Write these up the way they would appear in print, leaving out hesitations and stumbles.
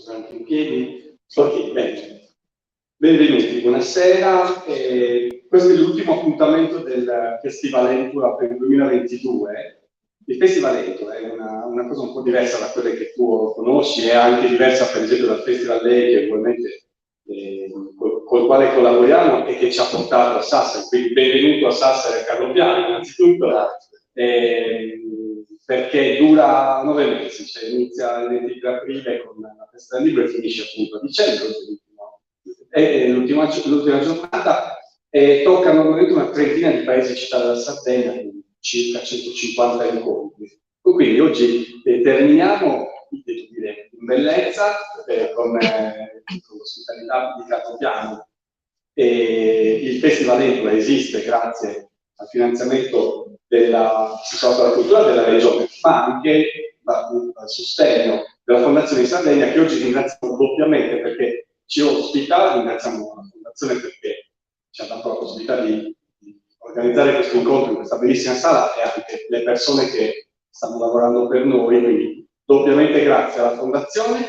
posso anche in piedi. Ok, bene. Benvenuti, buonasera. Questo è l'ultimo appuntamento del Festival Entura per il 2022. Il Festival Entura è una cosa un po' diversa da quelle che tu conosci, è anche diversa per esempio dal Festival Day che ovviamente col quale collaboriamo e che ci ha portato a Sassari. Quindi benvenuto a Sassari, a Carlo Piano innanzitutto. Perché dura 9 mesi, cioè inizia il 23 aprile con la festa del libro e finisce appunto a dicembre, l'ultima giornata, e tocca normalmente una trentina di paesi e città della Sardegna, con circa 150 incontri. Quindi oggi terminiamo, devo dire, in bellezza, con l'ospitalità di Carlo Piano. Il Festival Entura esiste grazie al finanziamento dell'Istituto della Cultura della Regione, ma anche al sostegno della Fondazione di Sardegna, che oggi ringraziamo doppiamente perché ci ospita. Ringraziamo la Fondazione perché ci ha dato la possibilità di organizzare questo incontro in questa bellissima sala e anche le persone che stanno lavorando per noi, quindi doppiamente grazie alla Fondazione.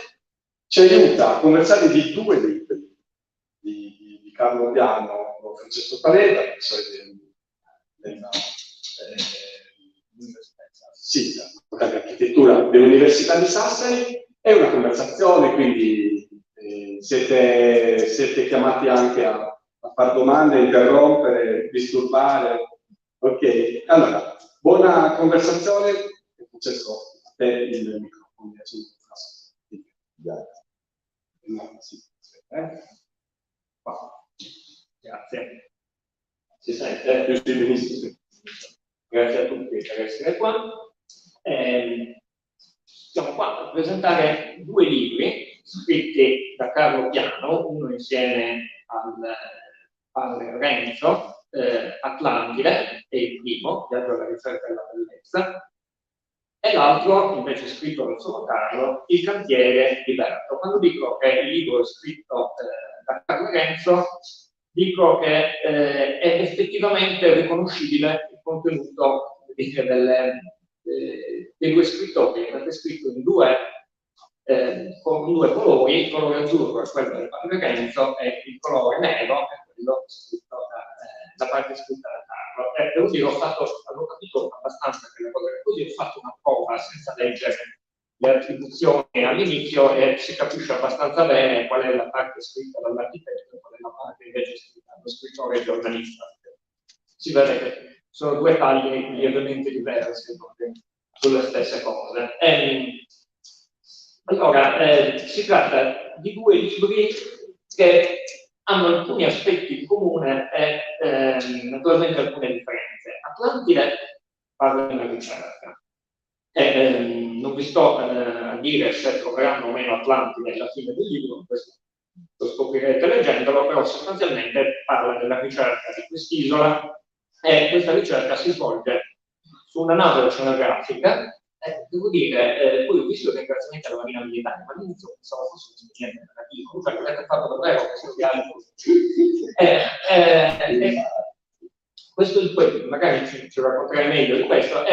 Ci aiuta a conversare di 2 libri di Carlo Piano, Francesco Pareda, professore dell'architettura dell'Università di Sassari. È una conversazione, quindi siete chiamati anche a fare domande, interrompere, disturbare. Ok, allora, buona conversazione. Francesco, a te il microfono. Grazie. Si sente? Benissimo. Grazie a tutti per essere qua. Siamo qua a presentare 2 libri scritti da Carlo Piano, uno insieme al Renzo, Atlantide, è il primo, Viaggio alla ricerca della bellezza, e l'altro invece scritto dal solo Carlo, Il cantiere liberto. Quando dico che il libro è scritto da Carlo Renzo, dico che è effettivamente riconoscibile il contenuto dei 2 scrittori. È scritto in con 2 colori, il colore azzurro è quello del Padre Renzo e il colore nero è quello scritto da parte scritta da Carlo. Devo dire, avevo capito abbastanza che la cosa era così, ho fatto una prova senza leggere le attribuzioni all'inizio e si capisce abbastanza bene qual è la parte scritta dall'architetto e qual è la parte invece scritta dallo scrittore giornalista. Si vede che sono 2 tagli lievemente diversi sulle stesse cose. Allora, si tratta di 2 libri che hanno alcuni aspetti in comune e naturalmente alcune differenze. Atlantide parla della ricerca. Non vi sto a dire se troveranno o meno Atlantide alla fine del libro, questo lo scoprirete leggendolo, però sostanzialmente parla della ricerca di quest'isola e questa ricerca si svolge su una nave oceanografica. Devo dire, poi ho visto che ringraziamenti alla Marina Militare, ma all'inizio pensavo fosse un espediente negativo, cioè l'avete fatto davvero questo viaggio. Questo è poi, magari ci racconterai meglio di questo,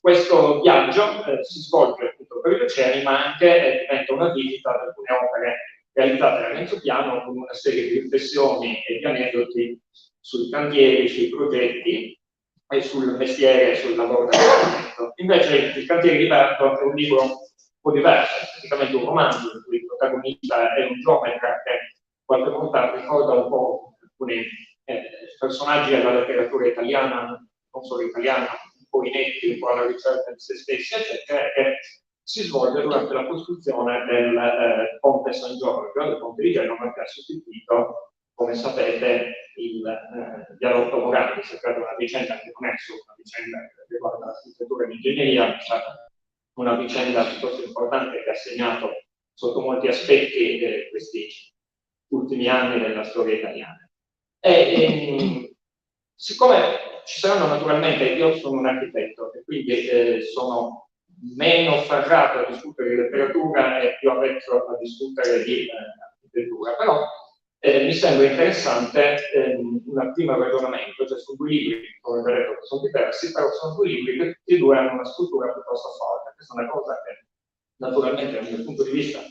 questo viaggio si svolge appunto per gli oceani, ma anche diventa una visita ad alcune opere realizzate da Renzo Piano con una serie di riflessioni e di aneddoti sui cantieri, sui progetti e sul mestiere e sul lavoro dell'architetto. Invece Il cantiere liberto è un libro un po' diverso, è praticamente un romanzo in cui il protagonista è un geometra che qualche volta ricorda un po' alcuni personaggi della letteratura italiana, non solo italiana, un po' inetti, un po' alla ricerca di se stessi, eccetera, e si svolge durante la costruzione del Ponte San Giorgio, il Ponte di Genova, che ha sostituito, come sapete, il viadotto Morandi. Si tratta di una vicenda che non è solo una vicenda che riguarda l'architettura e l'ingegneria, è stata una vicenda piuttosto importante che ha segnato sotto molti aspetti questi ultimi anni della storia italiana. Siccome ci saranno naturalmente, io sono un architetto e quindi sono meno ferrato a discutere di letteratura e più avvezzo a discutere di architettura, però mi sembra interessante un primo ragionamento, cioè sono 2 libri, come vedrete, che sono diversi, però sono 2 libri che tutti e 2 hanno una struttura piuttosto forte. Questa è una cosa che naturalmente dal mio punto di vista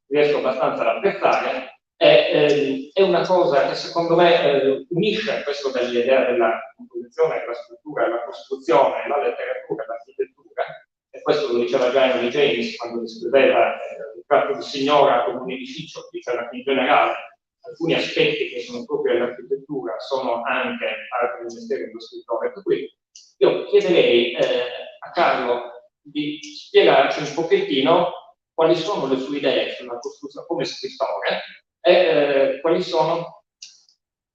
riesco abbastanza ad apprezzare, è una cosa che secondo me unisce questo dell'idea della composizione, della struttura, della costruzione, la letteratura, l'architettura, e questo lo diceva già Henry James quando descriveva il tratto di signora come un edificio, diceva che in generale alcuni aspetti che sono propri dell'architettura sono anche parte del mestiere dello scrittore. Per cui io chiederei a Carlo di spiegarci un pochettino quali sono le sue idee sulla costruzione come scrittore e quali sono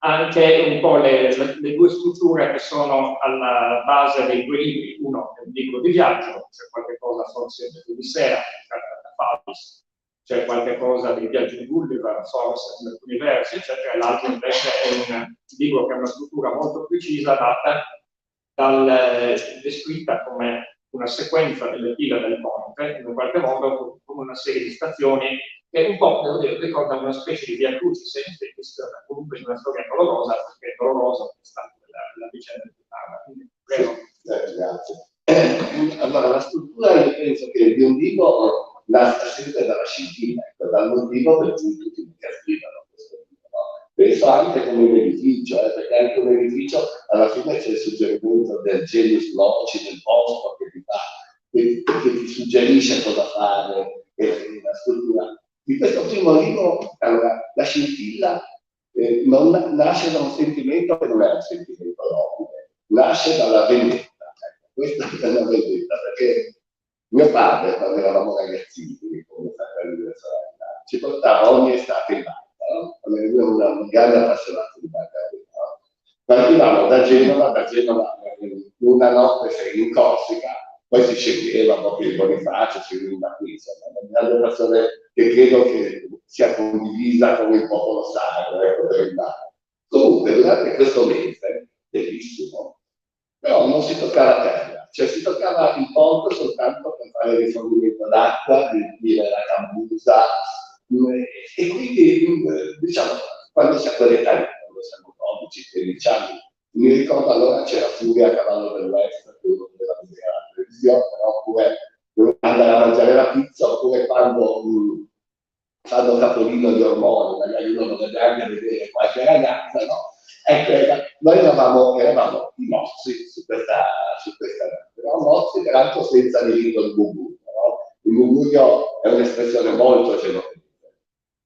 anche un po' le due strutture che sono alla base dei due libri. Uno è un libro di viaggio, c'è qualche cosa forse di Odissea, da Fabis, c'è qualche cosa di Viaggio di Gulliver, forse in alcuni versi, eccetera, e l'altro invece è un libro che ha una struttura molto precisa, descritta come una sequenza delle file del ponte, in un qualche modo come una serie di stazioni che un po', devo dire, ricorda una specie di via crucis, comunque di una storia dolorosa, perché è dolorosa è stata la vicenda di parla. Quindi, prego. Grazie. Allora, la struttura io penso che di un libro nasca sempre dalla scintilla, dal motivo per cui tutti mi scrivono questo libro. No? Penso anche come un edificio, perché anche un edificio alla fine c'è il suggerimento del genius loci, del posto che ti fa, che ti suggerisce cosa fare, la struttura. Di questo primo libro, allora, la scintilla non nasce da un sentimento che non è un sentimento nobile, nasce dalla vendetta. Questa è una vendetta, perché mio padre, quando eravamo ragazzini, come fratelli e sorella, ci portava ogni estate in barca, no? Un grande appassionato di barca. No? Partivamo da Genova una notte in Corsica, poi si scendeva proprio in Bonifacio, si veniva qui, insomma, una grande passione che credo che sia condivisa con il popolo sardo, per il mare. Comunque, durante questo mese, bellissimo, però non si toccava terra, cioè si toccava il ponte soltanto per fare il rifornimento d'acqua, riempire la cambusa, e quindi, diciamo, quando si ha quell'età, quando siamo 12-13 anni, mi ricordo allora c'era Furia a cavallo del West, che uno doveva vedere la televisione, oppure andare a mangiare la pizza, oppure quando fanno capolino gli ormoni, magari uno dovrebbe anche vedere qualche ragazza, no? Ecco, noi eravamo i mozzi su questa però mozzi peraltro senza diritto di murmurio, no? Il murmurio è un'espressione molto genovese,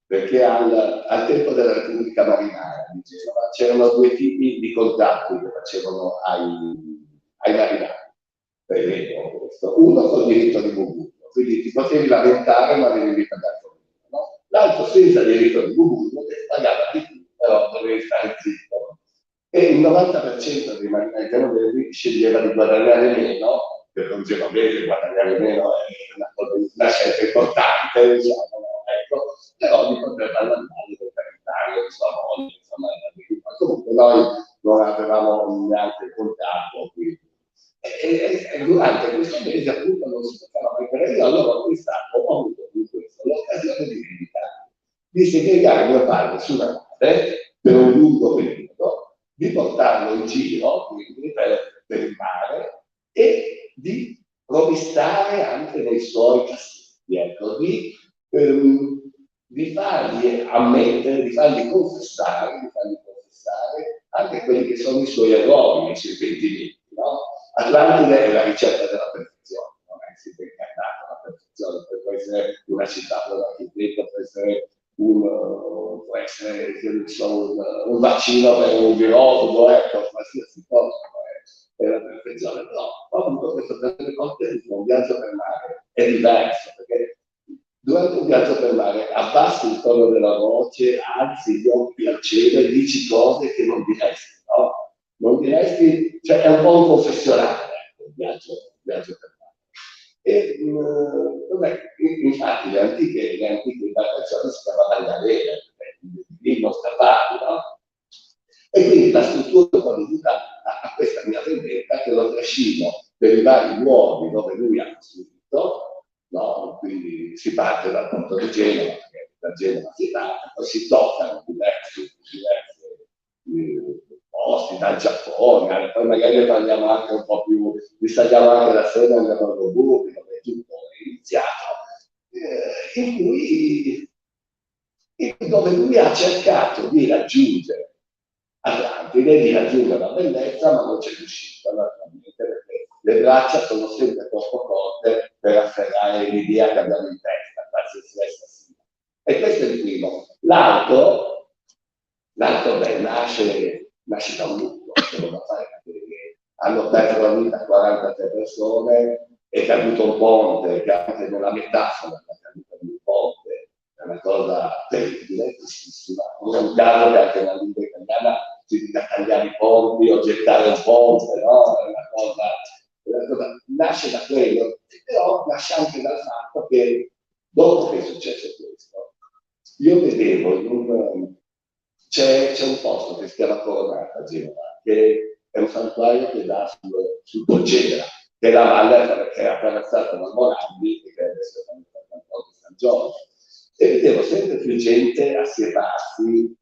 perché al tempo della Repubblica Marinara di Genova c'erano due tipi di contratti che facevano ai marinai. Uno col diritto di murmurio, quindi ti potevi lamentare ma devi pagare, no? L'altro senza diritto di murmurio che pagava di più, però dovevi stare zitto. E il 90% dei marinai genovesi sceglieva di guadagnare meno, per un genovese guadagnare meno è una scelta importante, diciamo, no? Ecco, però di poter andare per carità, di sua moglie, insomma, comunque noi non avevamo neanche contatto, quindi. E durante questo mese appunto non si toccava mai per io, allora ho avuto l'occasione di segregare mio padre su una nave per un lungo periodo, di portarlo in giro, quindi per il mare, e di provistare anche nei suoi cassetti, ecco, di fargli ammettere, di fargli confessare anche quelli che sono i suoi errori, i suoi pentimenti, no? Atlantide è la ricerca della perfezione, non è si è incarnata la perfezione, può essere una città per l'architetto, può essere un vaccino per un virologo, ecco, qualsiasi cosa è la perfezione, però ho avuto questo per le volte un viaggio per mare è diverso, perché durante un viaggio per mare abbassi il tono della voce, alzi gli occhi al cielo e dici cose che non diresti, no? Non diresti, cioè è un po' un confessionale, un viaggio per mare. E vabbè, infatti le antiche imbarcazioni si chiamavano galere, lì non scappavi, no? E quindi la struttura è dovuta a questa mia vendetta che lo trascino per i vari luoghi dove lui ha costruito, no? Quindi si parte dal porto di Genova, perché da Genova si parte, poi si toccano diversi posti, dal Giappone, poi magari parliamo anche un po' più, risaliamo anche la sera andiamo a Roburgo, dove tutto è iniziato, in cui dove lui ha cercato di raggiungere Atlantide, di raggiungere la bellezza, ma non c'è riuscito, naturalmente, perché le braccia sono sempre troppo corte per afferrare l'idea che abbiamo in testa, qualsiasi essa sia. E questo è il primo. L'altro, nasce da un lutto, solo da fare capire che hanno perso la vita 43 persone, è caduto un ponte, che anche nella metafora la caduta di un ponte è una cosa terribile, tristissima. Non è un caso che anche nella lingua italiana si dica tagliare i ponti o gettare un ponte, no? È una cosa, nasce da quello, però nasce anche dal fatto che dopo che è successo questo, io vedevo c'è un posto che si chiama Coronata a Genova, che è un santuario che dà sul Polcevera, che è la valle che è attraversata da Morandi e che adesso è di San Giorgio. E vedevo sempre più gente assietarsi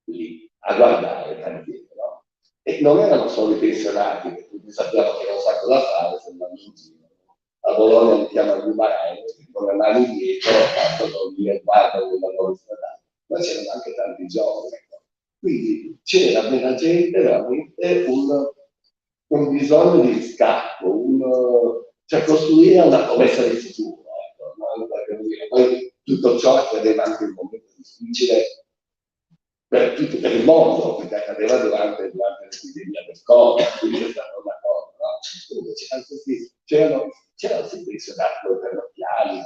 lì a guardare il cantiere, no? E non erano solo i pensionati, che tutti sappiamo che non sa cosa fare se vanno in giro. A Bologna li chiamano gli umarai, che con le mani dietro partono via e guardano il lavoro stradale. Ma c'erano anche tanti giovani. Quindi c'era nella gente veramente un bisogno di riscatto, cioè costruire una promessa di futuro. Ecco, no? Poi tutto ciò accadeva anche in un momento difficile per il mondo, perché accadeva durante l'epidemia del Covid, quindi è stata una cosa, no? C'erano sempre i soldati con i parrocchiali,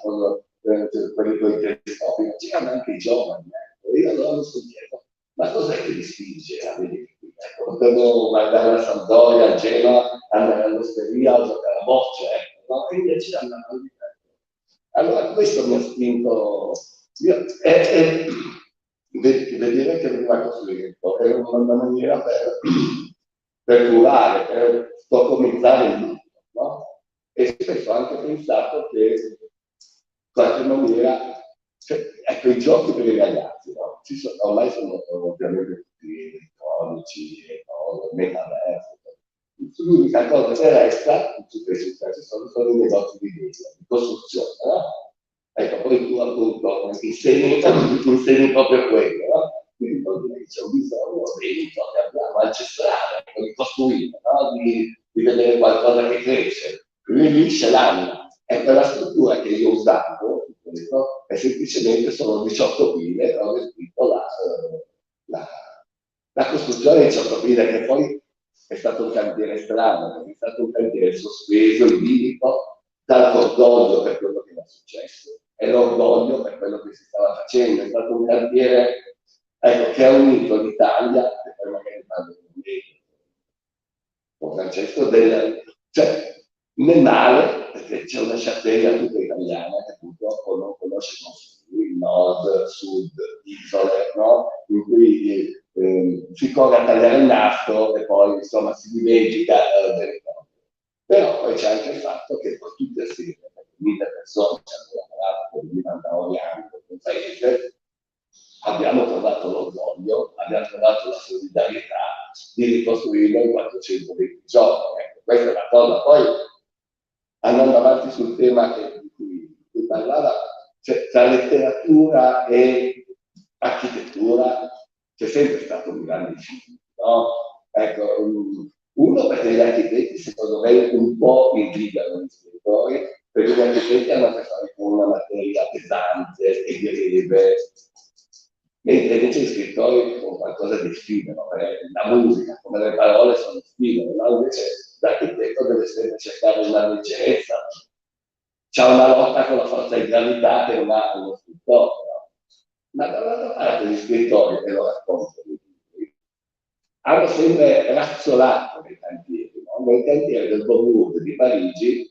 quelli con i telescopi, ma c'erano anche i giovani. E io allora mi sono chiesto, ma cos'è che li spinge a venire qui? Ecco, potevo guardare la Sampdoria, a Genova, andare all'osteria, a giocare a bocce, ecco, no? E invece andavano di tempo. Allora questo mi ha spinto, vedere che veniva costruito è una maniera per curare, per documentare il lutto, no? E spesso ho anche pensato che in qualche maniera, ecco, i giochi per i ragazzi, no? Ormai sono ovviamente tutti elettronici, metaverso. L'unica cosa che resta, tutti questi sono i negozi di costruzione, no? Ecco, poi tu appunto insegni proprio quello, no? Quindi c'è un bisogno dentro che abbiamo ancestrale, di costruire, no? di vedere qualcosa che cresce. Quindi lì c'è l'anima. E quella struttura che io usavo, è semplicemente sono 18 pile, ho scritto la costruzione di 18 pile, che poi è stato un cantiere strano, è stato un cantiere sospeso, idillico, dal cordoglio per quello che era successo e l'orgoglio per quello che si stava facendo. È stato un cantiere, ecco, che ha unito l'Italia, e poi magari parlo con Francesco, cioè nel male, perché c'è una sciatteria tutta italiana che purtroppo non conosce il nord, sud, isole, no? In cui si corre a tagliare il nastro e poi insomma si dimentica delle cose. Però poi c'è anche il fatto che poi tutti assieme, 1000 persone che hanno lavorato con il mandato anche nel paese, abbiamo trovato l'orgoglio, abbiamo trovato la solidarietà di ricostruirlo in 420 giorni. Ecco, questa è una cosa. Poi, andando avanti sul tema di cui parlava, cioè, tra letteratura e architettura c'è sempre stato un grande film, no? Ecco, uno perché gli architetti secondo me un po' invidiano gli scrittori, perché gli architetti hanno a che fare con una materia pesante e greve, mentre invece gli scrittori con qualcosa di effimero, la musica, come le parole sono effimere, no? Invece l'architetto deve sempre cercare una leggerezza, c'è una lotta con la forza di gravità che non ha uno scrittore, no? Ma dall'altra parte gli scrittori, e lo racconto, hanno sempre razzolato nei cantieri, no? Nel cantiere del Beaubourg di Parigi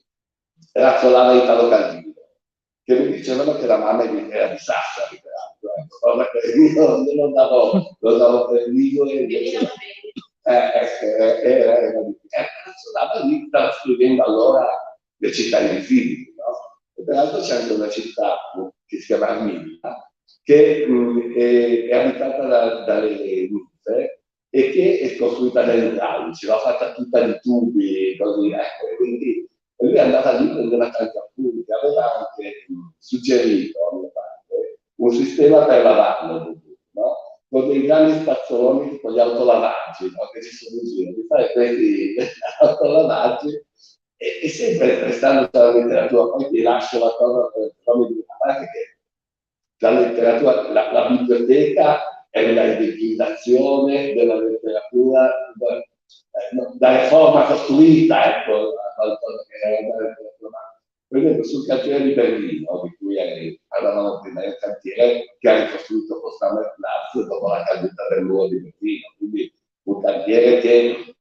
razzolava Italo Calvino, che mi dicevano che la mamma era di Sassari, peraltro, cosa che io non davo per ligure, razzolava lì, stava scrivendo allora le città invisibili, no? E peraltro c'è anche una città che si chiama Armilla, che è abitata dalle ninfe, e che è costruita da idraulici, l'ha fatta tutta di tubi, così, ecco, e quindi lui andava lì, prendeva tanti appunti, aveva anche suggerito a mia parte un sistema per lavarlo, no? Con dei grandi spazzoloni con gli autolavaggi, no? Che ci sono in giro, di fare questi autolavaggi e sempre prestando alla letteratura. Poi ti lascio la cosa per a parte che la letteratura, la biblioteca è una ridicolizzazione della letteratura da forma costruita, ecco, qualcosa che era la letteratura. Per esempio sul cantiere di Berlino, di cui parlavamo prima, è un cantiere che ha ricostruito Potsdamer Platz dopo la caduta del muro di Berlino, quindi un cantiere che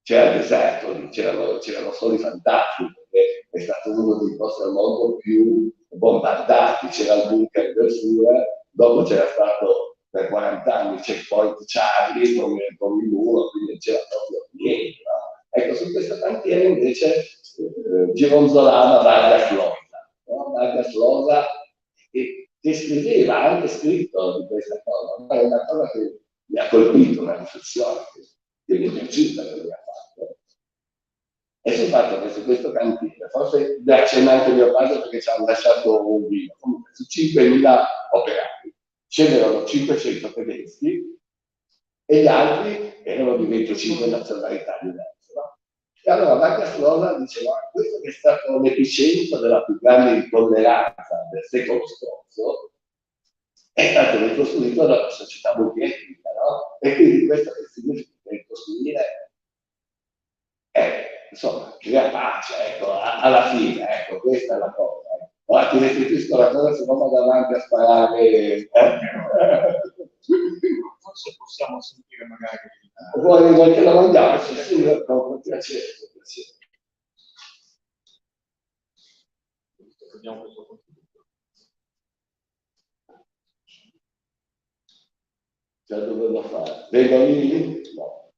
c'era deserto, c'erano soli fantasmi, perché è stato uno dei posti al mondo più bombardati, c'era il bunker del Fuhrer, dopo c'era stato per 40 anni il checkpoint Charlie con il muro, quindi non c'era proprio niente. No? Ecco, su questo cantiere invece gironzolava Vargas Llosa, no? Vargas Llosa che scriveva, ha anche scritto di questa cosa, ma è una cosa che mi ha colpito, una riflessione che mi è piaciuta che lui ha fatto. E sul fatto che su questo cantiere, forse ne accenna anche mio padre perché ci hanno lasciato un video, comunque su 5.000 operai ce n'erano 500 tedeschi e gli altri erano di 25 nazionalità diverse. No? E allora Vargas Llosa diceva, questo che è stato l'epicentro della più grande intolleranza del secolo scorso, è stato ricostruito dalla società multietnica, no? E quindi questo che significa ricostruire insomma, crea pace, ecco, alla fine, ecco, questa è la cosa. Ora ti restituisco la cosa, se no vado avanti a sparare. Forse possiamo sentire magari. Vuoi che la mangiamo? Sì, con piacere. Vediamo questo contributo. Già dovevo fare. Vengo lì? No.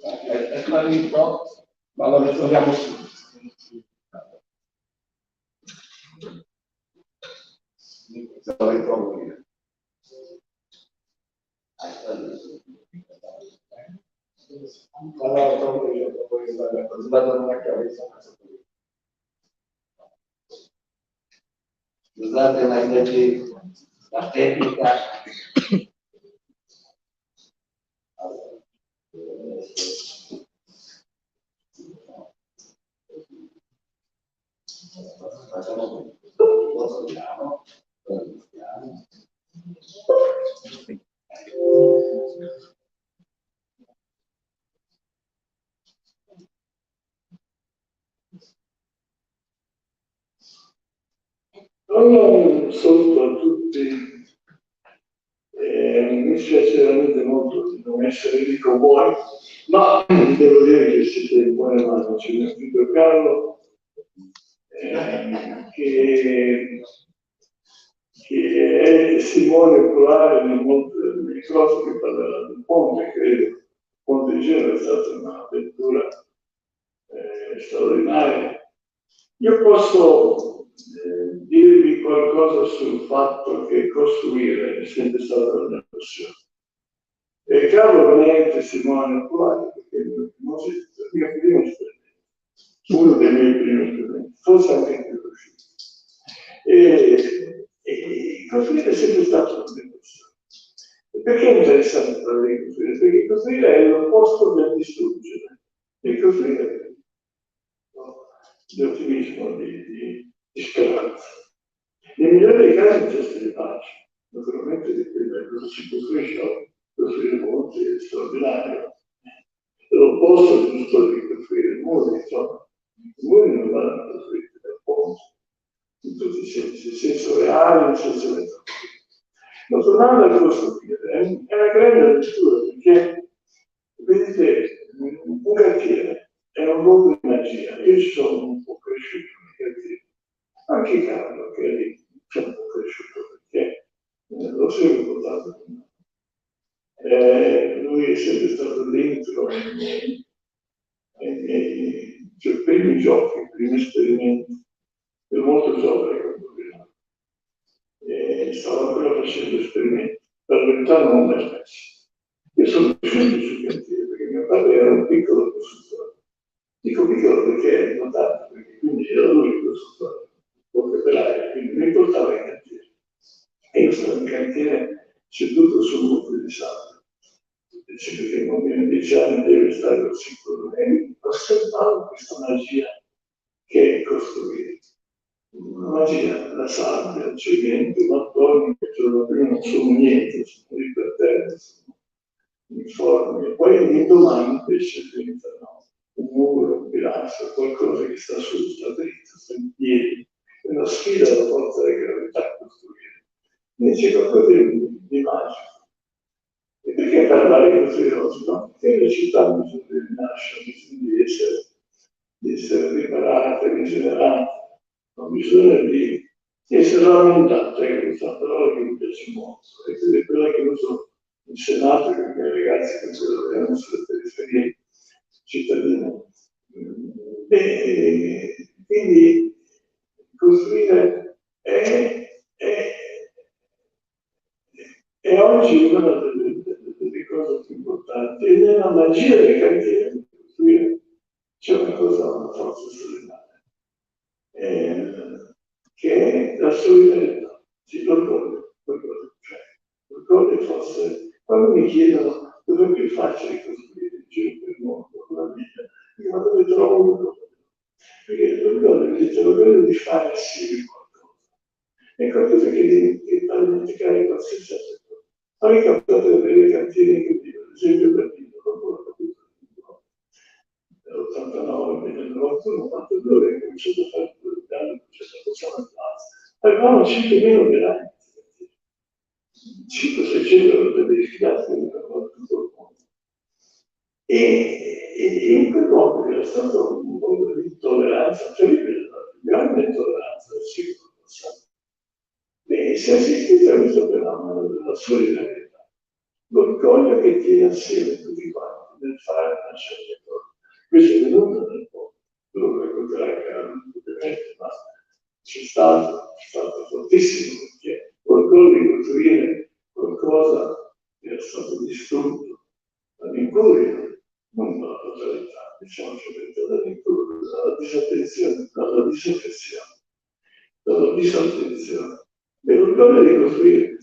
È sparito, ma lo ritroviamo subito. Lo ritrovo io. Allora trovo io, poi sbaglio una chiavetta. Scusate, ma invece la tecnica. Facciamo lo togliamo. Allora, un saluto a tutti, mi spiace veramente molto di non essere lì con voi, ma devo dire che siete in buone mani. C'è mio figlio Carlo, che è testimone oculare nei microfoni del ponte, credo. Il ponte di Genova è stata un'avventura straordinaria. Io posso dirvi qualcosa sul fatto che costruire è sempre stata la mia passione. E Carlo non è testimone oculare perché è il mio primo esperimento, uno dei miei primi esperimenti, forse anche il più riuscito. E costruire è sempre stato una mia passione. E perché è interessante parlare di costruire? Perché costruire è l'opposto del distruggere. E costruire di ottimismo, di speranza. Nei migliori dei casi c'è gesti di pace. Naturalmente dipende da cosa si costruisce. Costruire ponti è straordinario. L'opposto è giusto di costruire muri, insomma. I muri non vanno costruiti da ponti, in tutti i sensi, in senso reale, in senso metaforico. Ma tornando a costruire, è una grande avventura perché, vedete, un cantiere è un luogo di magia. Io ci sono un po' cresciuto nei cantieri. Anche Carlo, che è lì, c'è un po' cresciuto perché l'ho sempre portato con me. Lui è sempre stato dentro cioè, i primi giochi, i primi esperimenti. È molto giovane quando stavo ancora facendo esperimenti. Per la verità non ho mai smesso. Io sono cresciuto sul cantiere perché mio padre era un piccolo costruttore. Dico piccolo perché è importante, perché quindi era lui questo operaio, quindi mi portava in cantiere. E io stavo in cantiere seduto sul muro di sabbia. Dice che in 10 anni deve stare al sicuro. E osservavo questa magia che è costruire. Una magia, la sabbia, il cemento, mattoni, che il giorno prima non sono niente, sono lì per terra, sono uniformi. E poi l'indomani invece diventano un muro, un pilastro, qualcosa che sta su, sta dritto, sta in piedi. È una sfida alla forza della gravità a costruire. Quindi c'è qualcosa di magico. E perché parlare di queste cose? No? Perché le città bisogna di nascere, bisogna di essere riparate, rigenerate, non bisogna di essere lamentate, che questa parola che mi piace molto, e quindi è quella che uso in Senato con i miei ragazzi che lavoriamo sulle periferie cittadine. Quindi costruire è oggi una delle cose più importanti, e nella magia dei cantieri di costruire c'è una cosa, una forza solidale, che è la solidarietà, sì, l'orgoglio, cioè, l'orgoglio forse, quando mi chiedono dove è più facile costruire in giro per il mondo, con la vita, io ma dove trovo l'orgoglio? Perché l'orgoglio è l'orgoglio di fare assieme qualcosa, è qualcosa che fa dimenticare qualsiasi altra cosa. A me è capitato di avere cantieri incredibili, ad esempio per dire, nell'89, nel 91, ho cominciato a fare il piano, c'è stato una classe. Avevamo 5.000 operai, 500-600 euro dei fidati che mi avevano tutto il mondo. E in quel modo era stato un modo di intolleranza terribile, grande intolleranza del secolo passato. E si è assistito a questo fenomeno della solidarietà, l'orgoglio che tiene assieme tutti quanti nel fare una certa cosa. Questo è venuto nel mondo, lo racconterà Carlo, ovviamente, ma c'è stato fortissimo, perché l'orgoglio di costruire qualcosa che era stato distrutto dall'incuria, non dalla totalità, diciamo dall'incuria, dalla disattenzione, dalla disaffezione, dalla disattenzione. E l'orgoglio di costruire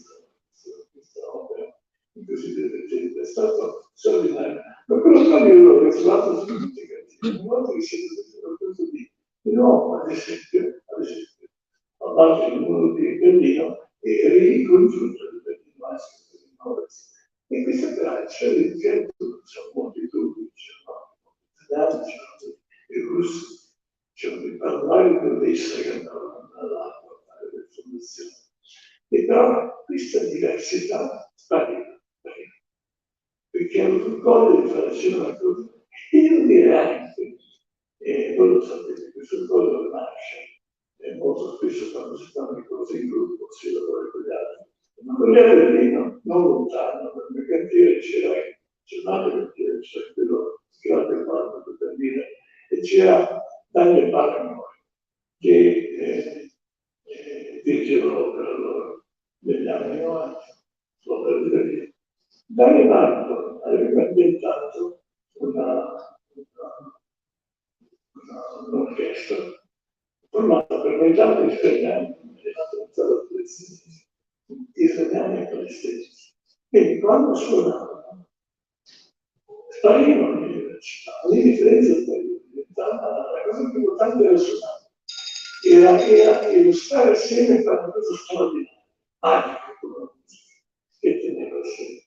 questa opera in così divertente è stato straordinario. Ma quello che io l'ho ritrovato su tutti i cantieri, una volta che si è detto qualcosa di nuovo, ad esempio, a parte il muro di Berlino e riconosciuto il Berlino Maschio per il Nord. E questa traccia di certo sono molti dubbi, c'erano gli italiani, c'erano i russi, c'erano i parlari dell'Est che andavano all'acqua a fare le fondazioni. E però questa diversità spariva, perché hanno l'orgoglio di fare assieme una cosa. E io direi anche, voi lo sapete, questo orgoglio nasce, molto spesso quando si fanno le cose in gruppo, si lavora con gli altri. Ma con gli altri non lontano, nel mio cantiere c'era un altro cantiere, cioè quello grande parte per dire, e c'era Daniel Paramore, che dirigeva l'opera allora, negli anni 90, l'opera di Dario. Daniel Paramore aveva inventato un'orchestra formata per 20 anni israeliani, israeliani e palestinesi. Quindi quando suonavano, sparivano l'università, le differenze sparivano, la cosa più importante era suonare. Era lo stare assieme e fare una cosa straordinaria, magica come la musica, che teneva assieme.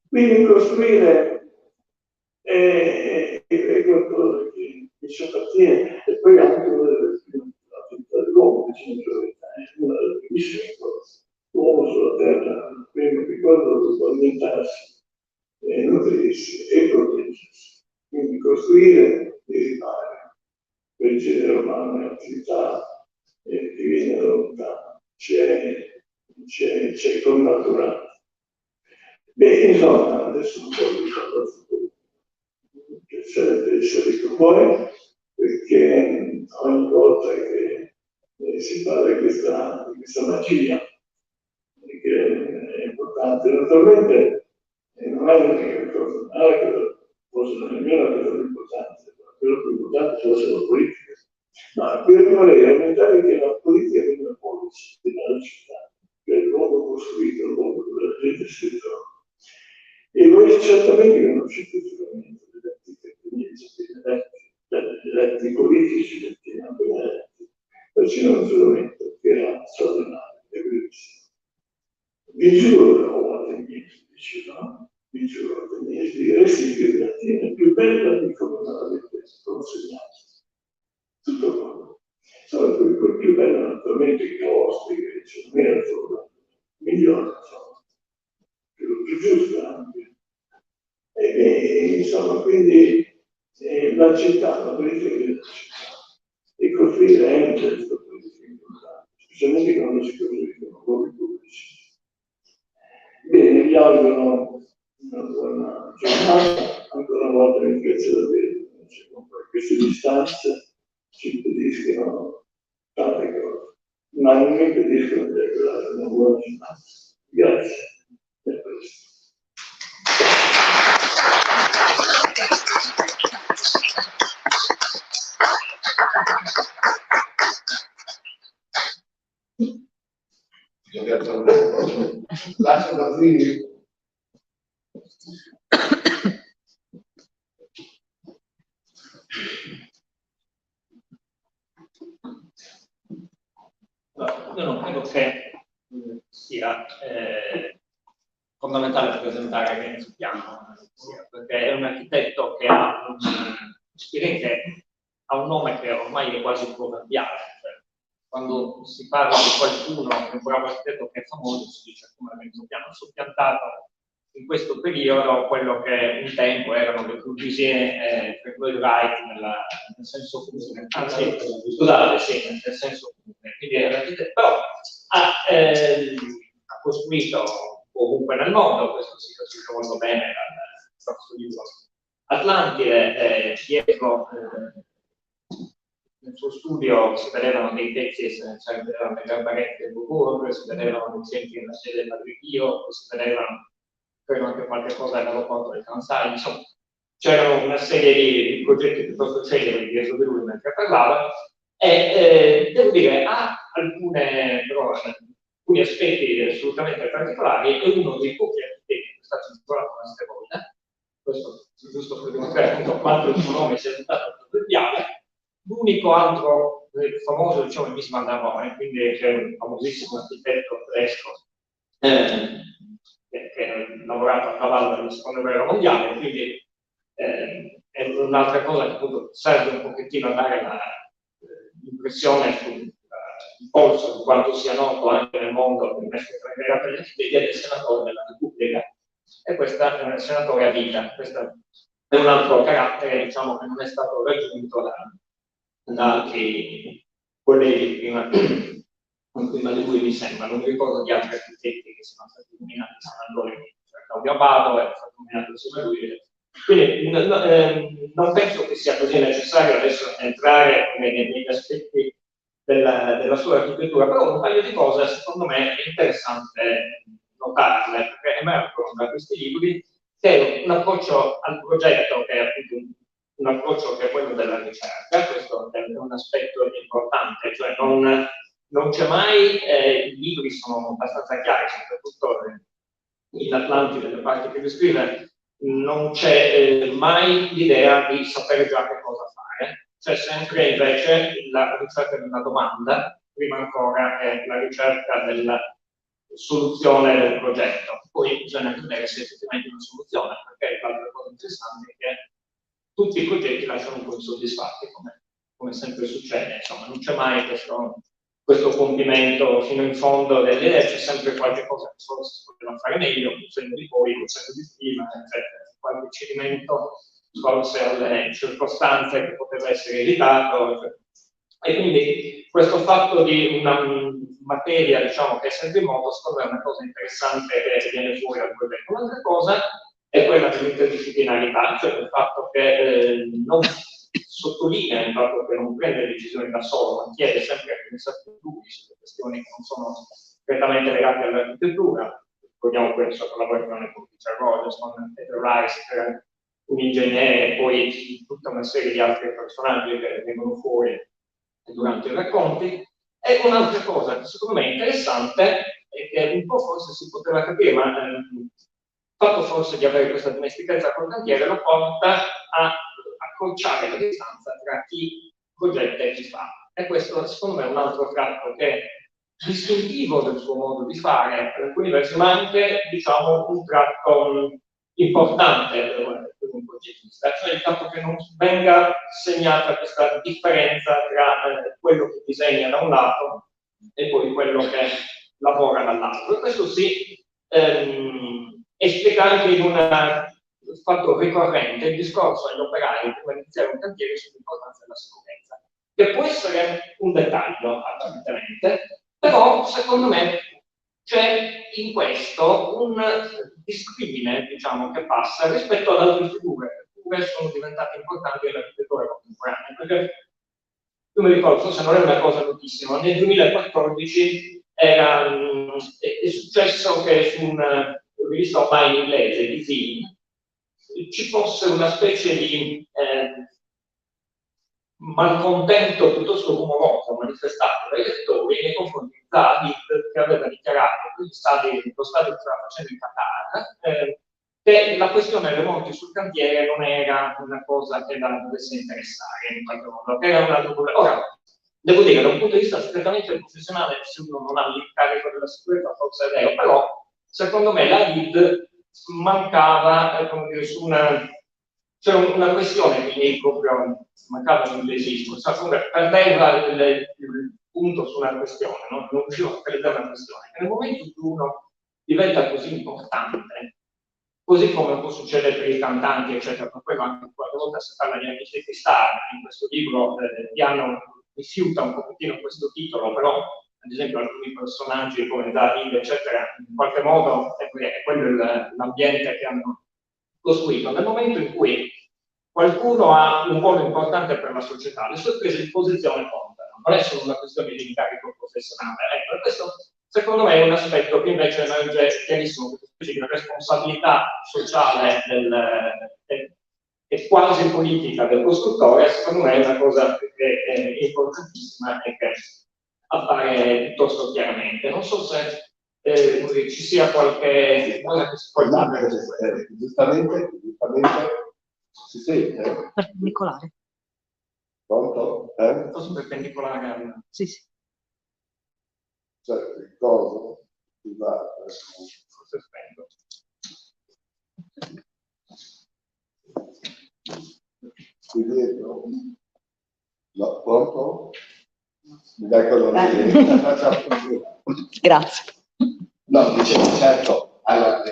Quindi costruire è qualcosa che ci appartiene, e poi anche una delle attività dell'uomo che ci è una delle primissime cose. L'uomo sulla terra, il primo ricordo dovuto alimentarsi, nutrirsi e proteggersi. Quindi costruire e rifare per il genere umano è un'attività che viene da lontano, c'è connaturato. Beh, insomma, adesso non voglio parlare piacere essere con voi, perché ogni volta che si parla di questa magia, che è importante, naturalmente non è l'unica cosa, non è la cosa, forse non è nemmeno la cosa più importante, quello più importante fosse la politica. Ma quello che vorrei aumentare che la politica è una policy della città, che è il luogo costruito, il luogo dove la gente si ritrova. E voi certamente conoscete il fenomeno delle architetture, degli eletti politici, degli eletti. Poi c'è un fenomeno che era straordinario, è bellissimo. Vi giuro, Ateniesi, diceva, vi giuro, Ateniesi, resti più latina, più bella di come me l'avete consegnato. Tutto quello. Sono quel più bello naturalmente che ostri, che c'è un mezzo, migliore, insomma, più giusto anche. E insomma, quindi la città, la politica della città, e costruire è un gesto politico importante, specialmente quando si costruiscono luoghi pubblici. Bene, vi auguro una buona giornata, ancora una volta mi piace davvero, con queste distanze ci impediscono tante cose, ma non mi impediscono di augurare una buona giornata. Grazie per questo. Lascio da qui. Io non credo che sia fondamentale presentare Renzo Piano, perché è un architetto che ha un nome che ormai è quasi proverbiale. Cioè, quando si parla di qualcuno che è un bravo architetto che è famoso, si dice come Renzo Piano. Ha soppiantato in questo periodo quello che un tempo erano le Corbusier per Lloyd Wright nel senso comune. Anzi, scusate, sì, nel senso comune. Quindi è un architetto, però ha costruito ovunque nel mondo, questo si capisce molto bene dal suo libro Atlantide, dietro nel suo studio si vedevano dei pezzi, si vedevano delle arbaretti del Bourg, si vedevano dei centri nella sede del Padricchio, si vedevano credo anche qualche cosa all'aeroporto del Kansai, insomma c'erano una serie di progetti piuttosto celebri dietro di lui mentre parlava e devo dire ha alcuni aspetti assolutamente particolari e uno dei pochi architetti che è stato intitolato una steroide, questo giusto per dimostrare quanto il suo nome sia stato proverbiale. L'unico altro famoso, diciamo, è Mies van der Rohe, quindi c'è un famosissimo architetto tedesco che ha lavorato a cavallo della seconda guerra mondiale, quindi è un'altra cosa che appunto serve un pochettino a dare l'impressione sul polso di quanto sia noto anche nel mondo del mestre del senatore della Repubblica, e questa è un senatore a vita. Questo è un altro carattere, diciamo, che non è stato raggiunto da altri colleghi prima di lui, mi sembra. Non mi ricordo di altri architetti che sono stati nominati senatori, cioè Claudio Abbado è stato nominato insieme a lui. Quindi non penso che sia così necessario adesso entrare negli aspetti della sua architettura, però un paio di cose secondo me è interessante notarle, perché emergono da questi libri che è un approccio al progetto che è appunto un approccio che è quello della ricerca. Questo è un aspetto importante, cioè non c'è mai, i libri sono abbastanza chiari, soprattutto in Atlantide, le parti che descrive, non c'è mai l'idea di sapere già che cosa fare, c'è sempre invece la ricerca della domanda, prima ancora è la ricerca della soluzione del progetto. Poi bisogna vedere se effettivamente è una soluzione, perché l'altra cosa interessante è che tutti i progetti lasciano un po' insoddisfatti, come sempre succede, insomma, non c'è mai questo compimento fino in fondo delle idee, c'è sempre qualche cosa che solo si poteva fare meglio, un segno di poi, un segno di prima, eccetera, qualche cedimento forse alle circostanze che poteva essere evitato, eccetera. E quindi questo fatto di una materia, diciamo, che è sempre in moto, secondo me è una cosa interessante che viene fuori dal progetto. Un'altra cosa è quella dell'interdisciplinarità, cioè il fatto che non sottolinea il fatto che non prende decisioni da solo, ma chiede sempre a pensare lui sulle questioni che non sono strettamente legate all'architettura. Ricordiamo questa collaborazione con Richard Rogers, con Peter Rice, un ingegnere e poi tutta una serie di altri personaggi che vengono fuori durante i racconti. E un'altra cosa che secondo me è interessante e che un po' forse si poteva capire, ma il fatto forse di avere questa dimestichezza col cantiere lo porta a accorciare la distanza tra chi progetta e chi fa. E questo secondo me è un altro tratto che è distintivo del suo modo di fare per alcuni versi, ma anche diciamo un tratto importante per un progettista, cioè il fatto che non venga segnata questa differenza tra quello che disegna da un lato e poi quello che lavora dall'altro. E questo si esplica anche in un fatto ricorrente il discorso agli operai prima di iniziare un cantiere sull'importanza della sicurezza, che può essere un dettaglio apparentemente, però secondo me c'è in questo un discrimine, diciamo, che passa rispetto ad altre figure che sono diventate importanti nell'architettura contemporanea. Perché io mi ricordo, forse non è una cosa notissima, nel 2014 è successo che su una rivista online inglese di Zine ci fosse una specie di malcontento piuttosto rumoroso manifestato dai lettori nei confronti di Zaid, che aveva dichiarato lo stadio che stava facendo in Qatar, che la questione delle morti sul cantiere non era una cosa che la dovesse interessare in qualche modo, che era una... Ora, devo dire, da un punto di vista strettamente professionale, se uno non ha l'incarico della sicurezza, forse è vero, però secondo me la lead mancava, come dire, su una... C'è una questione che lì proprio mancava di inglesismo, perdeva il punto su una questione, no? Non riusciva a focalizzare una questione. E nel momento in cui uno diventa così importante, così come può succedere per i cantanti, eccetera, per quello anche qualche volta si parla di amici di Star, in questo libro Piano rifiuta un pochettino questo titolo, però ad esempio alcuni personaggi come David, eccetera, in qualche modo è quello l'ambiente che hanno costruito. Nel momento in cui qualcuno ha un ruolo importante per la società, le sue prese di posizione contano, non è solo una questione di incarico professionale. Ecco, questo secondo me è un aspetto che invece emerge chiarissimo, questa specie di responsabilità sociale e quasi politica del costruttore, secondo me è una cosa che è importantissima e che appare piuttosto chiaramente. Non so se ci sia qualche cosa che si può dire. Giustamente, si sente? Perpendicolare. Pronto? Forse perpendicolare. Sì, sì. Cioè, il coso? Forse spento. Qui dietro? No, pronto? Mi dai quello lì? Grazie. No, dicevo, certo, allora,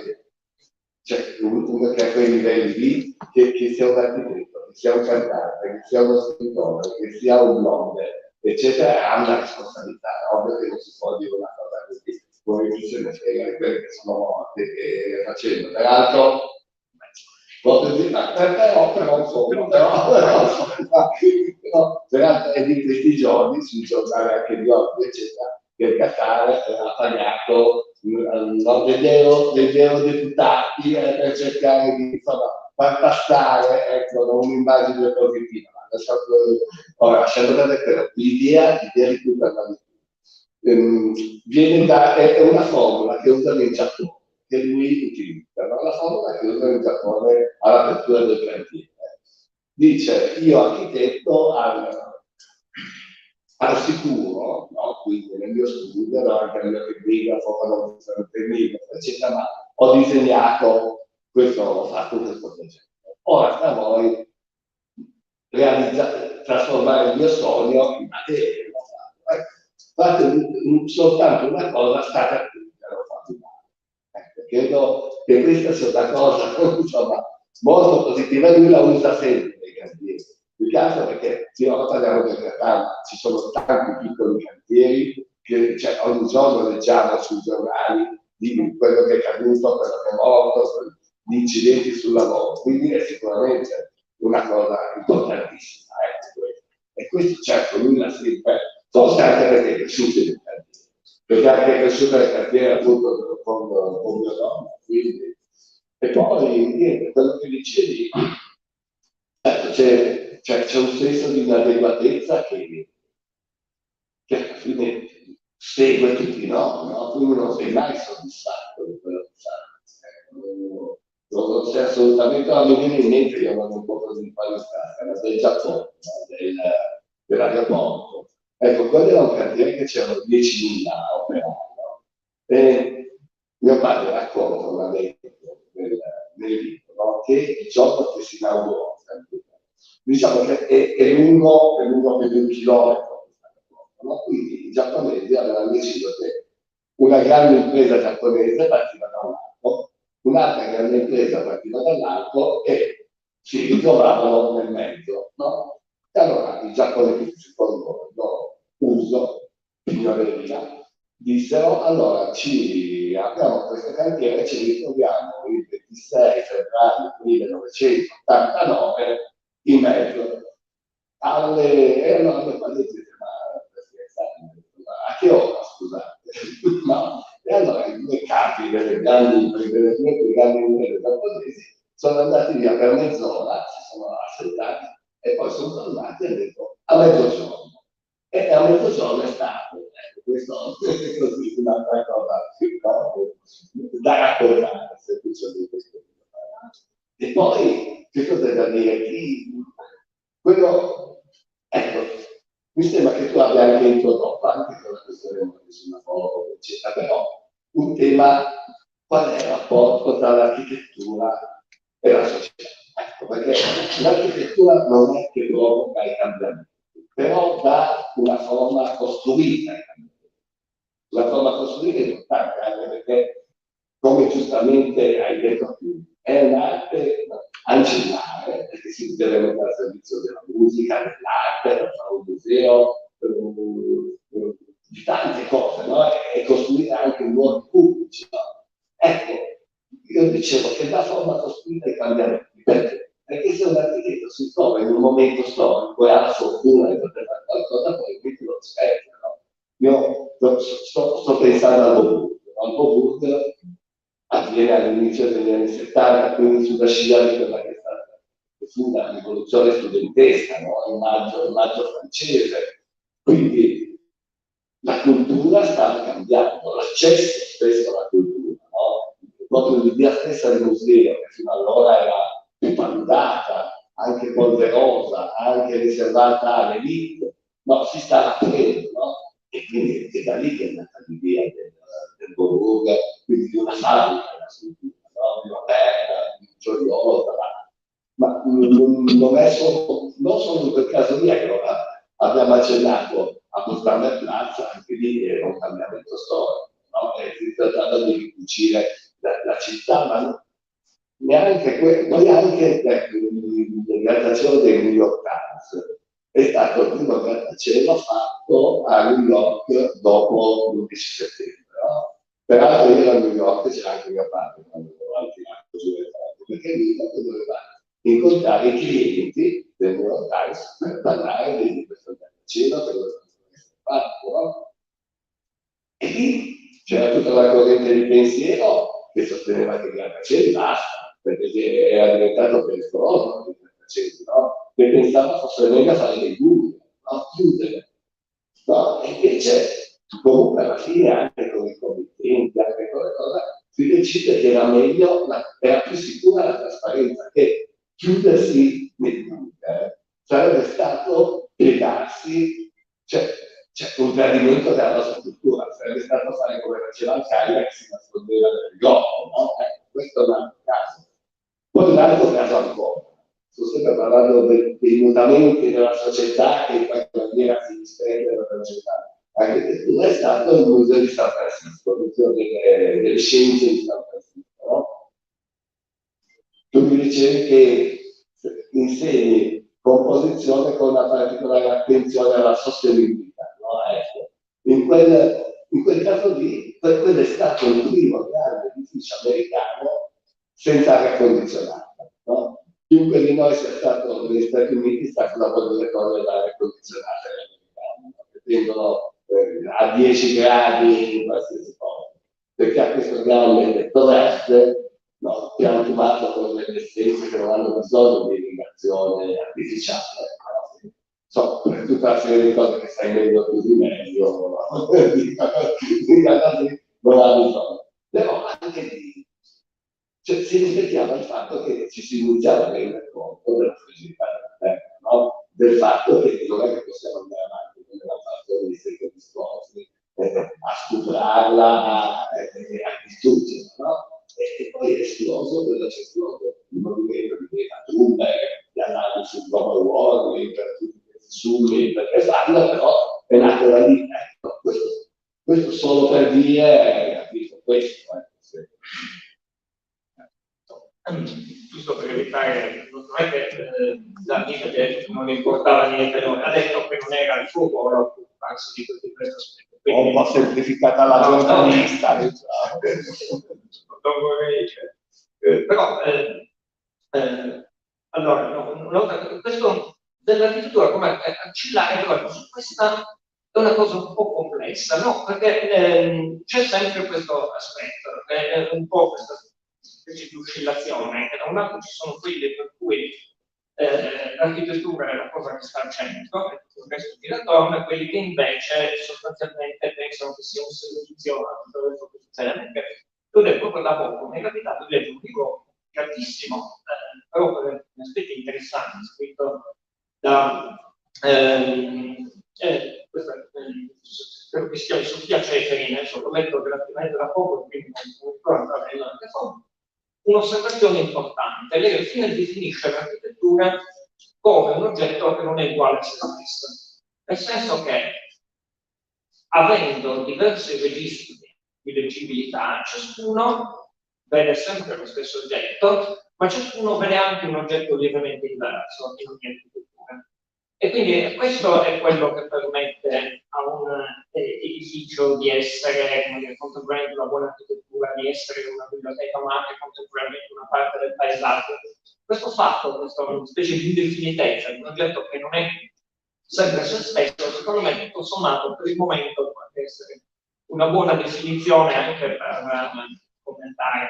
c'è uno che a quei livelli lì, che sia un architetto, che sia un cantante, che sia uno scrittore, che sia un blogger, eccetera, ha una responsabilità. Ovvio che non si può dire una cosa così, poi dice le spiegare quelle che sono morte, che facendo. Peraltro, posso dire, però, peraltro è di questi giorni, sui giornali anche di oggi, eccetera, che il Qatar ha pagato degli eurodeputati per cercare di far passare un'immagine positiva. Lasciando perdere l'idea di cui parlavi tu. È una formula che usano in Giappone, che lui utilizza, no? La formula che usano in Giappone all'apertura del cantiere. Dice, io architetto al sicuro, no? Quindi nel mio studio, no? Anche nel mio tecnigrafo, eccetera, ma ho disegnato questo, ho fatto questo progetto. Ora sta a voi trasformare il mio sogno in materia. Fate soltanto una cosa, state attenti, l'ho fatto male. Credo che questa sia una cosa insomma, molto positiva, lui la usa sempre nei cantieri. Più che altro perché se no parliamo del Qatar, ci sono tanti piccoli cantieri che ogni giorno leggiamo sui giornali di quello che è caduto, quello che è morto, di incidenti sul lavoro. Quindi è sicuramente una cosa importantissima. E questo certo lui l'ha sempre, forse anche perché è cresciuto nel cantiere, perché anche è cresciuto nel cantiere appunto con mio nonno. E poi niente, quello che dicevi Certo, c'è un senso di inadeguatezza che alla fine segue tutti no? Tu non sei mai soddisfatto di quello che fai. Non c'è assolutamente, no, mi viene in mente, io non un po' così fa ma del Giappone, no? dell'aeroporto. Ecco, quello era un cantiere che c'erano 10.000 operai, no? E mio padre racconta un aneddoto nel libro, no? Che il giorno che si inaugurò, diciamo che è lungo più di 1 chilometro, no? Quindi i giapponesi avevano deciso che una grande impresa giapponese partiva da un lato, un'altra grande impresa partiva dall'altro e si ritrovavano nel mezzo, no? E allora i giapponesi, secondo il loro uso, signoreria, dissero allora abbiamo questo cantiere, ci ritroviamo il 26 febbraio 1989 in mezzo e allora mio padre dice ma per scherzare, a che ora scusate? No? E allora i due capi delle due grandi imprese giapponesi sono andati via per mezz'ora, si sono aspettati e poi sono tornati e hanno detto a mezzogiorno. E a mezzogiorno è stato, ecco, questo è così un'altra cosa no? Da raccontare, semplicemente questo. E poi, che cosa da dire? Quello, ecco, mi sembra che tu abbia anche introdotto, anche con la questione sulla foto, eccetera, però un tema, qual è il rapporto tra l'architettura e la società? Ecco, perché l'architettura non è che provoca i cambiamenti, però dà una forma costruita ai cambiamenti. La forma costruita è importante anche perché, come giustamente hai detto tu, è un'arte ancillare, perché si deve mettere al servizio della musica, dell'arte, per fare un museo, di tante cose, no? E costruire anche luoghi pubblici. No? Ecco, io dicevo che dà forma costruita ai cambiamenti, perché? Perché se un architetto si trova in un momento storico e ha la fortuna di poter fare qualcosa, poi quindi lo rispetta, no? Io sto pensando al Bourg avviene all'inizio degli anni 70, quindi sulla scia di quella che è stata la rivoluzione studentesca, no? il maggio francese. Quindi la cultura stava cambiando, l'accesso stesso alla cultura, no? Proprio l'idea stessa del museo, che fino allora era più paludata, anche polverosa, anche riservata all'elite, no? Si stava aprendo, no? E quindi è da lì che è nata l'idea del Bourg, quindi di una fabbrica della cultura, no? Di un'aperta, gioiosa, ma non è solo, non solo in quel caso lì, allora abbiamo accennato a Potsdamer Platz, anche lì era un cambiamento storico, no? E si trattava di ricucire la città, ma neanche poi anche il grattacielo dei New York Times è stato il primo grattacielo fatto a New York dopo l'11 settembre. No? Peraltro io a New York c'era anche mio padre quando ero tirato giù le foto, perché lui doveva incontrare i clienti del New York Times per parlare di questo grattacielo che doveva essere fatto. No? E lì c'era tutta la corrente di pensiero che sosteneva che i grattacieli basta, perché era diventato pericoloso i grattacieli, no? Che pensava fosse meglio fare dei buchi, no? Chiudere. No? E invece, comunque alla fine, anche con i committenti, anche con le cose, si decide che era meglio, era più sicura la trasparenza, che chiudersi nel buco sarebbe stato piegarsi, cioè un tradimento della nostra cultura, sarebbe stato fare come faceva il Cagliari che si nascondeva nel gioco, no? Questo è un altro caso. Poi un altro caso ancora, sto sempre parlando dei mutamenti della società che in qualche maniera si disperdono dalla società. L'architettura è stato il museo di San Francisco, il museo delle scienze di San Francisco, no? Tu mi dicevi che insegni composizione con una particolare attenzione alla sostenibilità, no? Ecco. In quel caso lì, quello è stato il primo grande edificio americano senza aria condizionata. No? Chiunque di noi sia stato negli Stati Uniti sa cosa vuol dire togliere l'aria condizionata agli americani, no? Che tengono a 10 gradi in qualsiasi cosa. Perché ha questo grande letto verde, no? Piantumato con delle essenze che non hanno bisogno di irrigazione. intelligenza artificiale. So, per tutta la serie di cose che stai meglio più di me, io non ha bisogno. Però anche di, cioè, si riflettiamo il fatto che ci si iniziava a rendere conto della fragilità del tempo, no? Del fatto che non è che possiamo andare avanti con una fazione di secoli scorsi a stuprarla, a distruggerla, no? E poi è esploso quello c'è esploso il movimento di Greta Thunberg, di andare sul global warming, per tutti questi perché farlo, però è nato da lì. Ecco, questo solo per dire, capito, questo. Giusto per evitare, non è che Zanni non ne importava niente, ha detto che non era il suo ruolo occuparsi di questo aspetto. Ho un po' semplificata la giornalista. Non vorrei, però, allora, questo dell'architettura come accillare, però su questa è una cosa un po' complessa, no? Perché c'è sempre questo aspetto, è un po' questa specie di oscillazione, che da un lato ci sono quelli per cui l'architettura è la cosa che sta al centro, e tutto il resto gira attorno, e quelli che invece sostanzialmente pensano che sia un servizio a tutto il resto che succede. Perché io ho detto proprio da poco, mi è capitato di leggere un libro altissimo, però per aspetti interessanti, scritto da quello che si chiama Sofia Ceferin, adesso l'ho letto relativamente da poco, quindi non ricordo anche forma. Un'osservazione importante, lei alla fine definisce l'architettura come un oggetto che non è uguale a se stesso, nel senso che avendo diversi registri di leggibilità, ciascuno vede sempre lo stesso oggetto, ma ciascuno vede anche un oggetto lievemente diverso in ogni architettura. E quindi questo è quello che permette a un edificio di essere, come dire, contemporaneamente una buona architettura, di essere una biblioteca, ma anche contemporaneamente una parte del paesaggio. Questo fatto, questa specie di indefinitezza di un oggetto che non è sempre se stesso, secondo me, tutto sommato, per il momento può essere una buona definizione anche per commentare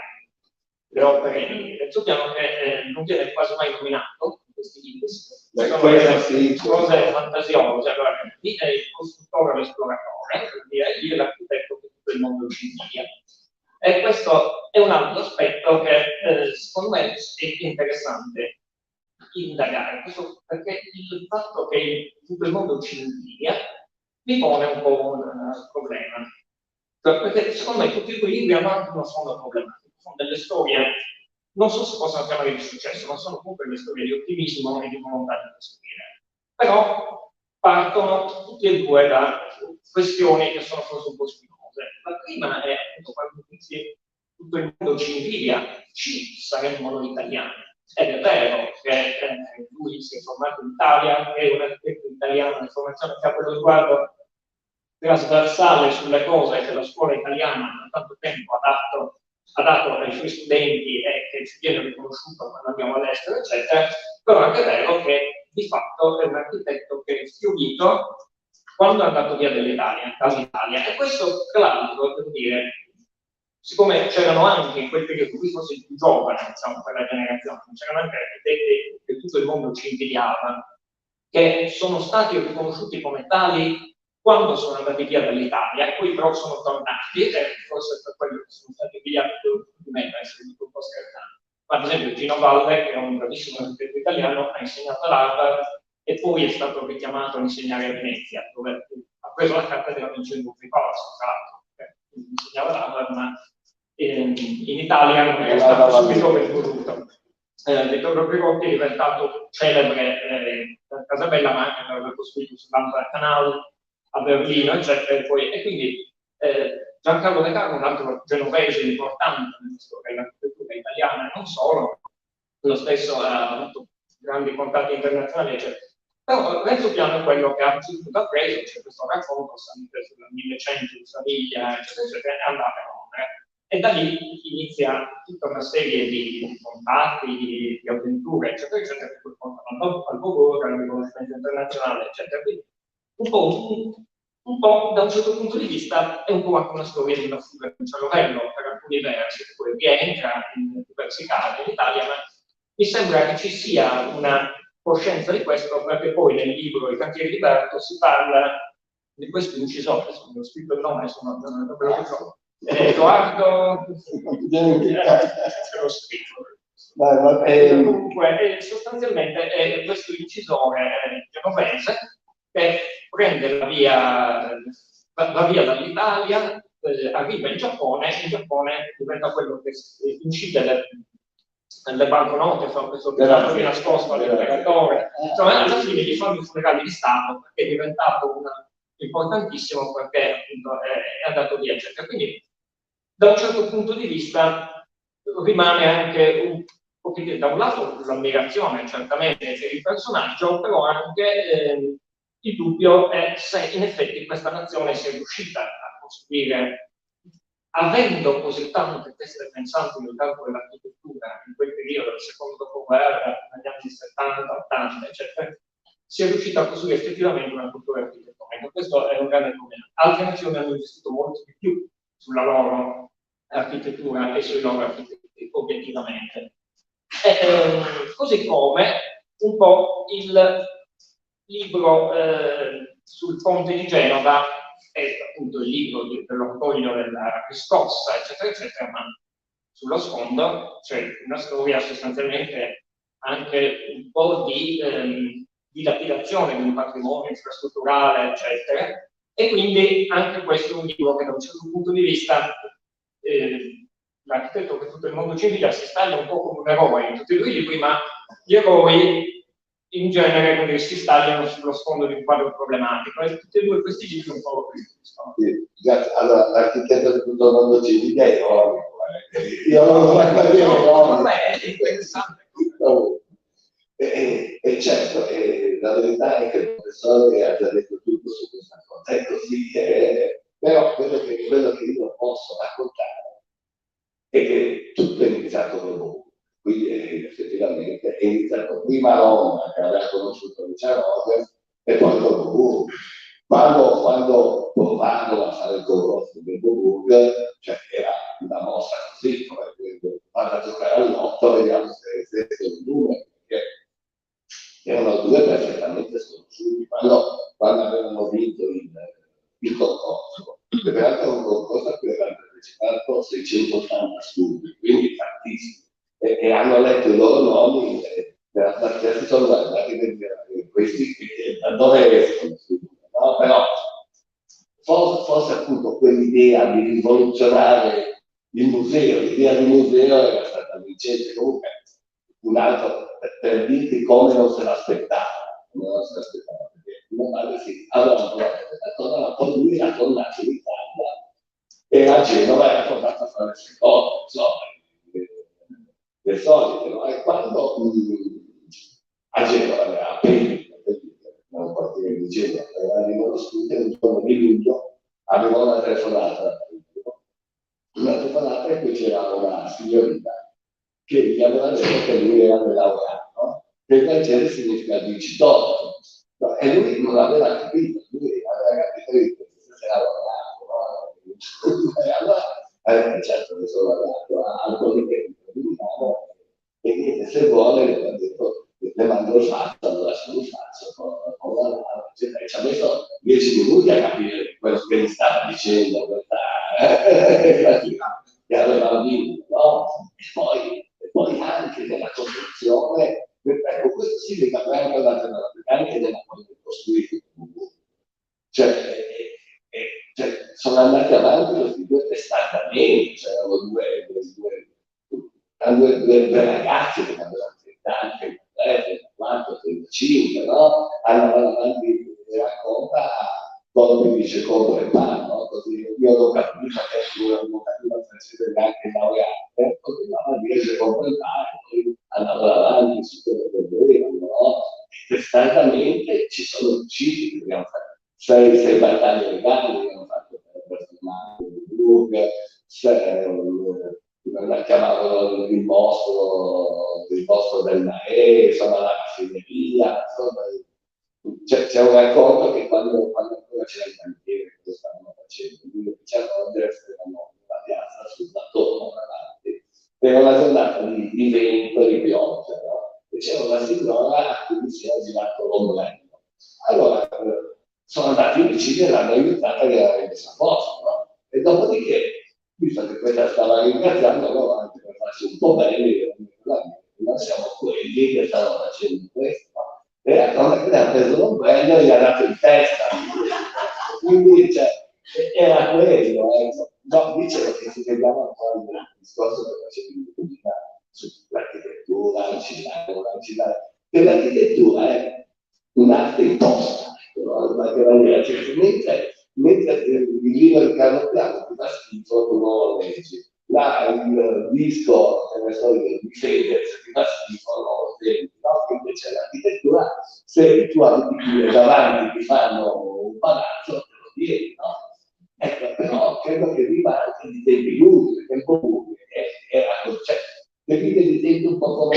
le opere di Renzo-Piano, che non viene quasi mai nominato in questi libri. Sono cose fantasiose. Allora, lì è il costruttore l'esploratore, per dire, lì è l'architetto che tutto il mondo ci invidia. E questo è un altro aspetto che secondo me è interessante indagare, questo perché il fatto che tutto il mondo ci invidia mi pone un po' un problema. Perché secondo me tutti quei libri hanno anche una sfonda problematica, sono delle storie, non so se possono chiamare di successo, ma sono comunque delle storie di ottimismo e di volontà di costruire. Però partono tutti e due da questioni che sono forse un po' spinose. La prima è appunto quando dici tutto il mondo ci invidia, ci saremmo noi italiani. Ed è vero che lui si è formato in Italia, è un architetto italiano, un'informazione che ha quello sguardo trasversale sulle cose che la scuola italiana da tanto tempo ha dato ai suoi studenti e che ci viene riconosciuto quando andiamo all'estero, eccetera, però è anche vero che di fatto è un architetto che è fiorito quando è andato via dall'Italia. E questo, tra l'altro, devo dire, siccome c'erano anche in quel periodo, qui forse il più giovane, diciamo, per la generazione, c'erano anche architetti che tutto il mondo ci invidiava, che sono stati riconosciuti come tali quando sono andati via dall'Italia, e poi però sono tornati, e forse per quello che sono stati invidiati di me, per essere un po' scherzando. Ma ad esempio Gino Valle, che è un bravissimo architetto italiano, ha insegnato all'Harvard e poi è stato richiamato a insegnare a Venezia, dove ha preso la cattedra di Giuseppe Corso, tra l'altro, insegnava all'Harvard, ma in Italia non è stato subito ben voluto. Vittorio Pirotti è diventato celebre per Casabella, ma anche per aver costruito sull'Amber Canal a Berlino, eccetera. E quindi Giancarlo De Carlo, un altro genovese importante nella storia dell'architettura italiana, e non solo, lo stesso ha avuto grandi contatti internazionali, eccetera. Però Renzo-Piano è quello che ha subito appreso, c'è questo racconto sempre sulla 1100 in famiglia, eccetera, eccetera, e andava a Londra. E da lì inizia tutta una serie di contatti, di avventure, eccetera, eccetera, che poi portano al Bogor, alla riconoscenza internazionale, eccetera. Quindi un po' da un certo punto di vista è un po' anche una storia di una fuga di un cervello per alcuni versi, che poi rientra in diversi casi in Italia, ma mi sembra che ci sia una coscienza di questo, perché poi nel libro I cantieri di Berto si parla di questo incisore, ho scritto il nome, non me lo ricordo, Edoardo, ce l'ho scritto. Comunque, sostanzialmente è questo incisore genovese che prende va via dall'Italia, arriva in Giappone diventa quello che incide le banconote, fa questo piano di nascosto all'imperatore. Insomma, alla fine gli fanno i funerali di Stato perché è diventato importantissimo, perché appunto è andato via, eccetera. Quindi, da un certo punto di vista, rimane anche da un lato l'ammirazione certamente per il personaggio, però anche il dubbio è se in effetti questa nazione sia riuscita a costruire, avendo così tante teste pensanti nel campo dell'architettura in quel periodo, del secondo dopoguerra, negli anni 70, 80, eccetera, sia riuscita a costruire effettivamente una cultura architettonica. Questo è un grande problema. Altre nazioni hanno investito molto di più sulla loro architettura e sui loro architetti, obiettivamente. Così come un po' il libro sul ponte di Genova è appunto il libro dell'orgoglio della riscossa, eccetera, eccetera, ma sullo sfondo c'è una storia sostanzialmente anche un po' di dilapidazione di un patrimonio infrastrutturale, eccetera, e quindi anche questo è un libro che da un certo punto di vista l'architetto che tutto il mondo civile si staglia un po' come un eroe in tutti i due libri, ma gli eroi in genere si stagliano sullo sfondo di un quadro problematico, e tutti e due questi libri un po' lo capiscono. Sì, allora, l'architetto di tutto il mondo civile è ironico. Io non lo voglio dire ironico. È interessante. E certo, la verità è che il professore ha già detto tutto su questa cosa, è così, però quello che io non posso raccontare è che tutto è iniziato con lui. Quindi effettivamente è iniziato prima a Roma, che aveva conosciuto Luciano, e poi con lui. Quando provarono a fare il concorso di Burg, cioè era una mossa così, come vado a giocare all'otto, vediamo se è il numero, perché erano due perfettamente sconosciuti. Quando avevano vinto il concorso, che peraltro un concorso a cui avevano partecipato 680 studi, quindi tantissimi, e hanno letto i loro nomi, nella partita si sono guardati per dire questi da dove escono, no? Però forse appunto quell'idea di rivoluzionare il museo, l'idea di museo era stata vincente. Comunque un altro per dirti come non se l'aspettava, perché mio padre sì, aveva provato, ma poi lui era tornato in Italia e a Genova era tornato a fare queste cose, insomma, le solite, no? E quando a Genova aveva appena un quartiere di Genova, aveva arrivato studio un giorno di luglio, aveva una telefonata e poi c'era una signorina che gli aveva detto che lui era laureato, che il francese significa vincitore, no? E lui non aveva capito, lui aveva capito che si era laureato, no? E allora, certo che sono laureato a Politecnico e niente, se vuole le mando il fatto, allora se lo faccio con la laurea, eccetera. Ci ha messo 10 minuti a capire quello che gli stava dicendo, che aveva vinto, no? E poi anche nella costruzione, ecco, questo significa anche nella costruzione. Cioè, sono andati avanti questi due testamenti, c'erano due ragazzi che avevano 30 anni, 34, 35, no? Andavano avanti e racconta quello che dice contro il pan, no? Così io non capivo che non capiva il francese neanche laureato, continuava a dire contro il pan, poi andavano avanti su quello che volevano, no? E testardamente ci sono riusciti, abbiamo fatto 6 battaglie legali, abbiamo fatto per fermare il Burg, la chiamavano il mostro del Nae, insomma la raffineria, insomma, c'è un racconto che quando ancora c'era il cantiere che lo stavano facendo, quindi c'era una piazza sul plateau davanti, era una giornata di vento e di pioggia, no? c'era una signora a cui si era girato l'ombrello. Allora sono andati vicini e l'hanno aiutata che l'aveva messa a posto, no? E dopodiché, visto che questa stava ringraziando, allora anche per farsi un po' belli, non siamo quelli che stanno facendo questo, no? E la cosa che le ha preso l'ombrello e gli ha dato in testa. Quindi, cioè, era quello, ecco. No, dicevo che si legava un po' al discorso che facevi prima sull'architettura, l'ancillare, che l'architettura è un'arte imposta, no? In qualche maniera, cioè, mentre il libro di Carlo Piano ti fa schifo, tu non lo leggi. Là il disco, che ne so io, di Fedez ti fa schifo, non lo senti, no? Invece l'architettura, se tu abiti davanti ti fanno un palazzo, te lo tieni, no? Ecco, però credo che viva anche di tempi lunghi, perché il comune era cioè, le vite di tempi un po'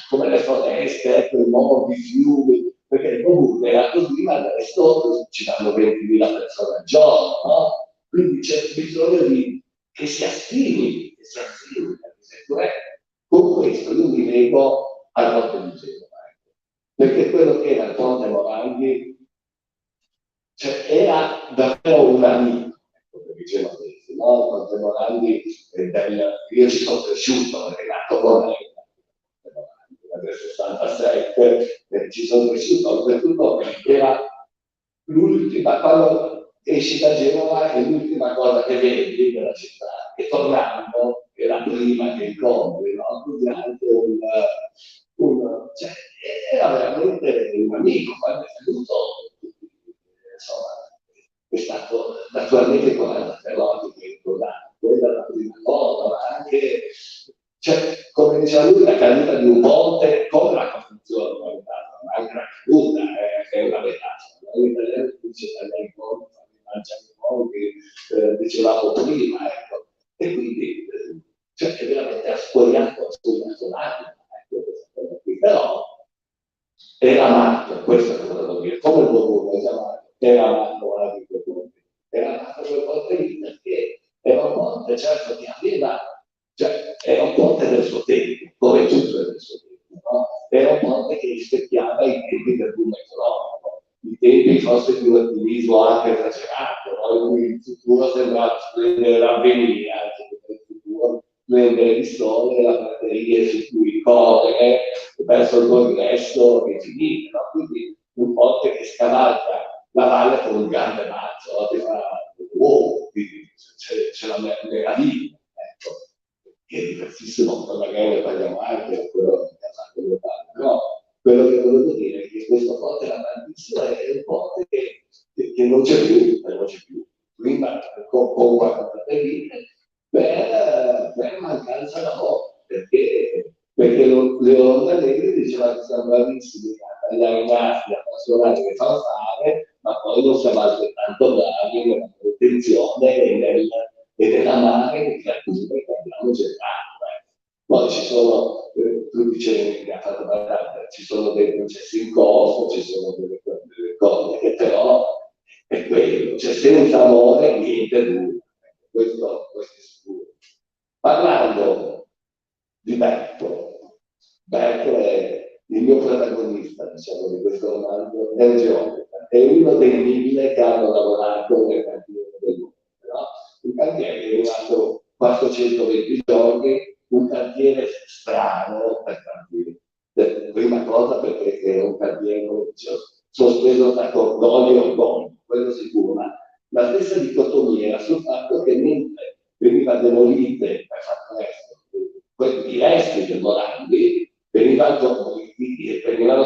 come le foreste, ecco, il modo di fiumi, perché il comune era così, ma adesso ci danno 20.000 persone al giorno, no? Quindi c'è bisogno che si attivi l'architettura. Con questo io mi lego al Ponte di Genova, perché quello che era il Ponte Morandi, cioè, era davvero un amico, perché genovesi, no? Ponte Morandi, io ci sono cresciuto, perché nato con lei, nel 67, ci sono cresciuto, oltretutto era l'ultima, quando esci da Genova è l'ultima cosa che vedi della città, e tornando è la prima che incontri, no? Quindi anche cioè, era veramente un amico, quando è venuto, insomma, è stato naturalmente con la Ferrotti che è ricordato, quella è la prima cosa, ma anche, cioè, come diceva lui, la caduta di un ponte con la costruzione, ma anche la caduta è una metafora, no? In italiano dice tagliare i ponti, mangiare i ponti, dicevamo prima, ecco, e quindi cioè, è veramente spogliato l'aria, ecco, questa cosa qui, però era amato, questo è quello che volevo dire, come il Bobo, era amato anche quel ponte, era amato quel ponte lì perché era un ponte, certo, che aveva, cioè, era un ponte del suo tempo, come tutto è del suo tempo, no? Era un ponte che rispecchiava i tempi del boom economico, i tempi forse di un ottimismo anche esagerato, no? In cui il futuro sembrava splendere l'avvenire, anche perché il futuro splendere di sole, la batteria su cui correre verso il progresso infinito, no? Quindi un ponte che scavalca la valle con un grande mazzo, no? Ti fa wow, quindi c'è la meraviglia, ecco, che è diversissimo, poi magari ne parliamo anche, quello che ha fatto l'Italia, però quello che volevo dire è che questo ponte era tantissimo, è un ponte che non c'è più, non c'è più. Prima con 40 lire per mancanza lavoro, perché Leon Allegri diceva che siamo bravissimi a tagliare i nastri, a appassionare le fanfare, ma poi non siamo altrettanto bravi nella manutenzione e nell'amare le creature che abbiamo generato. Poi ci sono, tu dicevi che ha fatto battere, ci sono dei processi in corso, ci sono delle cose che però è quello, cioè senza amore niente dura, questo è sicuro. Parlando di Berto è il mio protagonista, diciamo, di questo romanzo, è un geometra, è uno dei 1000 che hanno lavorato nel cantiere del mondo, no? Il cantiere è durato 420 giorni, un cantiere strano per cantiere. Prima cosa perché è un cantiere, come dicevo, sospeso tra cordoni e orgoni, quello sicuro, ma la stessa dicotomia era sul fatto che mentre veniva demolite per far presto i resti del Morandi venivano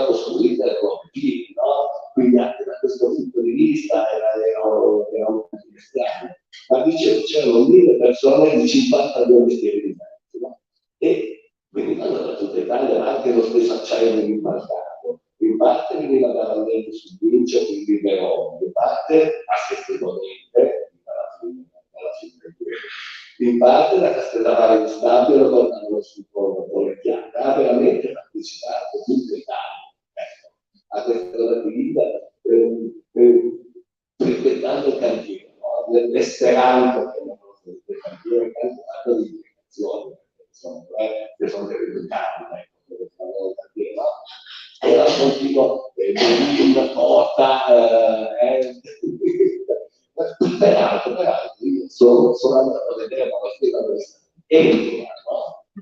costruite le nuove pile, no? Quindi anche da questo punto di vista era un cantiere strano. Ma dicevo, c'erano 1000 persone di 52 mestieri diversi, no? E venivano da tutta Italia, anche lo stesso acciaio veniva importato. In parte veniva da Valente sul Vincio, quindi Verona, in parte a Castelmonte, in parte da Castellavare di Stabio lo portavano sul Pollecchiata, ha veramente partecipato tutta Italia a questa cosa di vita, frequentando il cantiere, no? L'esperanza che hanno fatto il cantiere, che hanno fatto di implicazioni, che sono delle educate, che fanno il cantiere, no? una porta, peraltro, io sono andato a vedere la partita questa,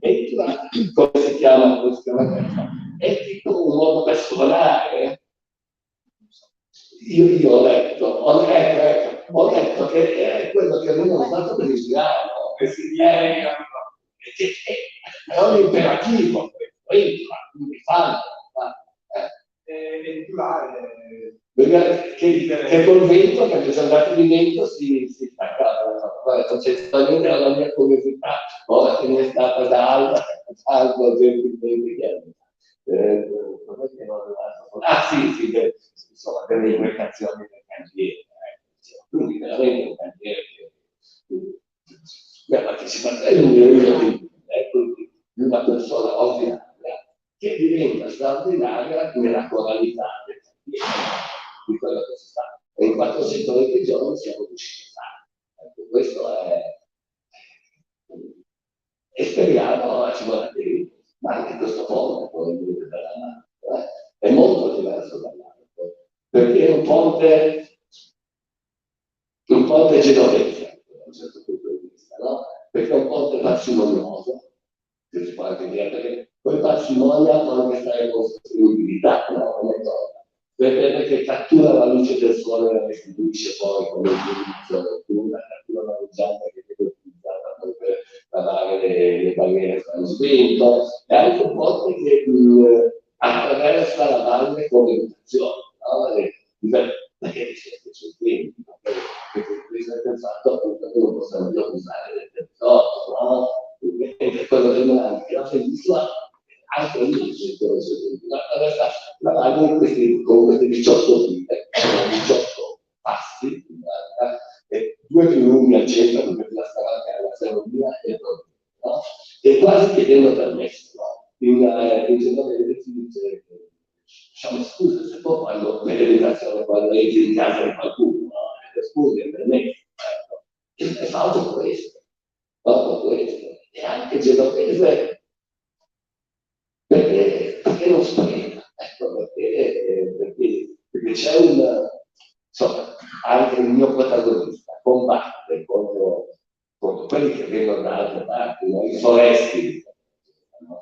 Entra, come si chiama questa? È tipo un modo per suonare. Io ho letto che è quello che avevano usato per il piano, che si è un imperativo, entra, quindi fanno. Che col vento, perché sono andati di vento, si staccavano. Concettualmente la mia curiosità, ora che mi è stata da alto 20 anni. Sì, insomma, delle implicazioni del cantiere. Quindi veramente un cantiere che la partecipazione di una persona ordinaria che diventa straordinaria nella coralità del cantiere, di quello che si fa. E in 420 giorni siamo riusciti a fare. Ecco, questo è. E speriamo ci vorrà tempo, ma anche questo ponte probabilmente è molto diverso dall'altro, perché è un ponte genovese, da un certo punto di vista, no? Perché è un ponte parsimonioso, che si può anche dire, perché poi parsimonia può anche stare con sostenibilità, no? Perché cattura la luce del sole e la restituisce poi come una cattura maneggiante che viene utilizzata poi per lavare le barriere fra lo svento, è anche un ponte che attraversa la valle con l'educazione, no? Perché c'è il tempo, perché questo è pensato appunto che non possiamo più usare del territorio, no? E quello del Milano, che la bellissima anche lì la valle con queste 18 file, 18 passi, e 2 più lunghi al centro, perché la scavalcare la ferrovia e no? E quasi chiedendo permesso, no? In generale si dice, diciamo, scusa, se può quando l'educazione, quando entri in casa di qualcuno, no? Scusa, permesso. E fa tutto questo. E anche genovese perché non spreca, ecco, perché c'è insomma, anche il mio protagonista combatte contro quelli che vengono da altre parti, no? I foresti,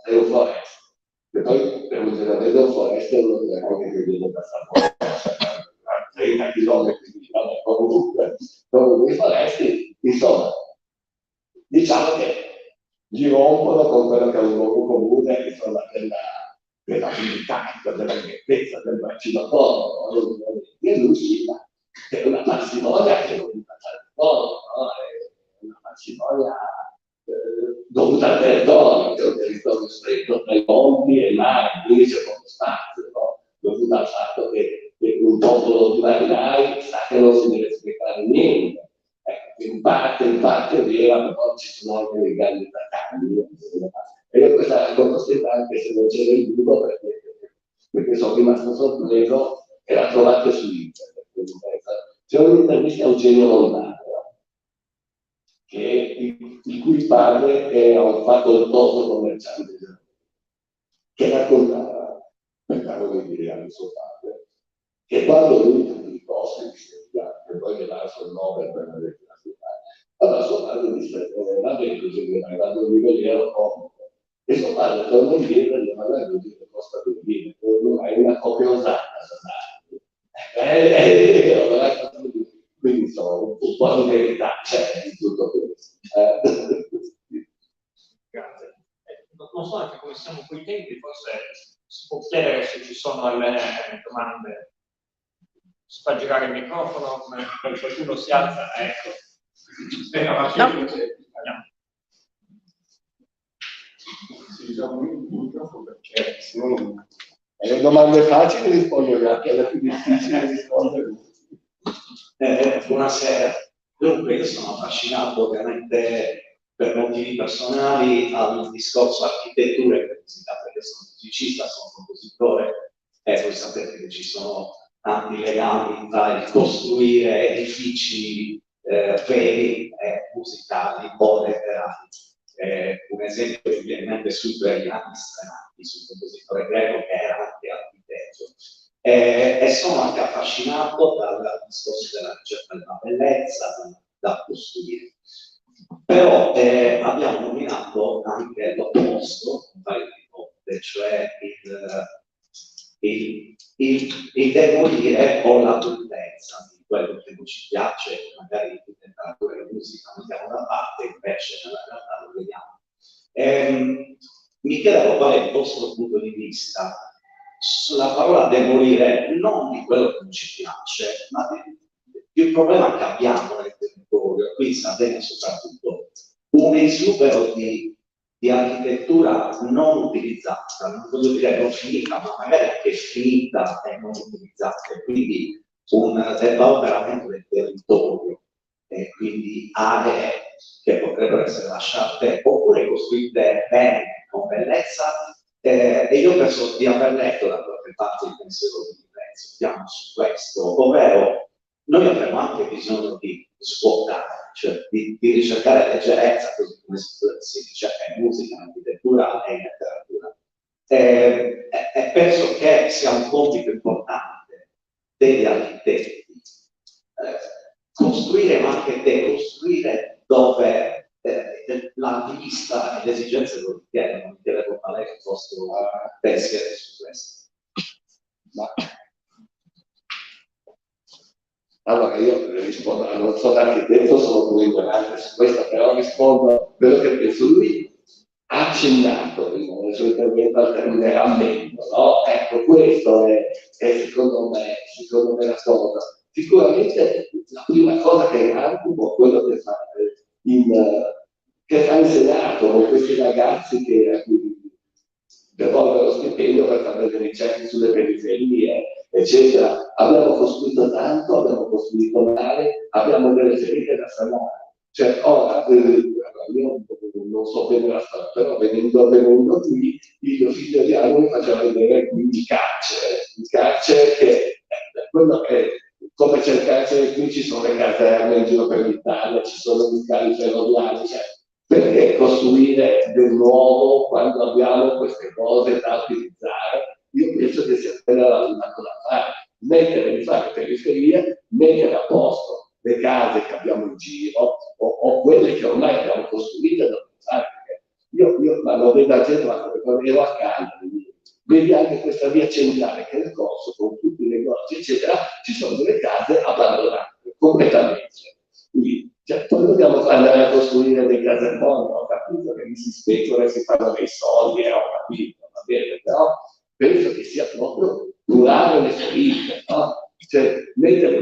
sei un foreste, e poi per un genovese un foreste è uno che viene da Sapore, a 30 km, comunque i foresti, insomma, diciamo che gli rompono con quello che è un luogo comune, insomma, della unità, della nettezza del bacino coro, e lui sì, è una parsimonia che non fa coro, no? È una parsimonia dovuta al territorio, che è un territorio stretto tra i monti e i mari, quindi c'è poco spazio, no? Dovuta al fatto che un popolo di marinai sa che non si deve sprecare niente. In parte è vera, però ci sono anche dei grandi attacchi. E io questa racconto sempre, anche se non c'era il libro, perché sono rimasto sorpreso e la trovate su internet. C'è un'intervista a Eugenio Montano, il cui padre era un facoltoso commerciante che raccontava, per cavolo di dire al suo padre, che quando lui pubblicò che poi gli dava il Nobel per la letteratura, allora suo padre disse, va bene così, mi hai dato un libro compro. E suo padre tornò indietro e gli ma non è così che costa 2 lire, non hai una copia usata, quindi insomma un po' di verità c'è in tutto questo. Grazie. Non so anche come siamo coi tempi, forse si può chiedere se ci sono alle domande. Si fa girare il microfono, qualcuno si alza, ecco. No. Si usa il microfono perché se non alle domande facili rispondono, anche alle più difficili rispondere. Buonasera. Dunque, io sono affascinato ovviamente per motivi personali al discorso architettura e musicità, perché sono musicista, sono compositore e voi sapete che ci sono tanti legami tra il costruire edifici veri e musicali o letterali. Un esempio che viene in mente subito è Yannis Strenakis, un compositore greco che era anche architetto. e sono anche affascinato dal discorso della ricerca della bellezza, da costruire. Però abbiamo nominato anche l'opposto, un paio di volte, cioè il demolire o la bellezza di quello che non ci piace, magari in letteratura e musica mettiamo da parte, invece nella realtà lo vediamo. Mi chiedevo qual è il vostro punto di vista sulla parola demolire, non di quello che non ci piace, ma il problema che abbiamo nel territorio, qui in Sardegna soprattutto, un esubero di architettura non utilizzata, non voglio dire non finita, ma magari anche finita e non utilizzata, e quindi un depauperamento del territorio, e quindi aree che potrebbero essere lasciate oppure costruite bene, con bellezza. E io penso di aver letto da qualche parte il pensiero di Renzo su questo, ovvero noi avremo anche bisogno di svuotare, cioè di ricercare leggerezza, così come si ricerca in musica, in architettura e in letteratura. E penso che sia un compito importante degli architetti costruire, ma anche decostruire dove la vista e le esigenze lo richiedono. Mi chiedevo qual è il vostro pensiero su questo. Allora io rispondo, non so l'architetto, sono come ignorante su questo, però rispondo a quello che penso. Lui ha accennato nel suo intervento al termine rammendo, no? Ecco, questo è secondo me la cosa. Sicuramente la prima cosa che è anche quello che fa in Senato con questi ragazzi che devolvono lo stipendio per fare delle ricerche sulle periferie, eccetera. Abbiamo costruito tanto, abbiamo costruito male, abbiamo delle ferite da sanare. Cioè, ora, io non so bene la storia, però venendo qui, il mio figlio di anno mi faceva vedere qui il carcere che quello che, come c'è il carcere qui, ci sono le caserme in giro per l'Italia, ci sono gli scavi ferroviari, cioè, perché costruire del nuovo quando abbiamo queste cose da utilizzare? Io penso che sia quella la cosa da fare, mettere di fare periferie, mettere a posto le case che abbiamo in giro o quelle che ormai abbiamo costruite da pensare. Io ma lo vedo a Genova, quando ero a Cagliari, vedi anche questa via centrale che è il corso con tutti i negozi, eccetera, ci sono delle case abbandonate completamente. Quindi, cioè, poi dobbiamo andare a costruire dei casermoni, ho capito che si specula e si fanno dei soldi, ho capito, va bene, però penso che sia proprio curare le ferite, no? Cioè, mettere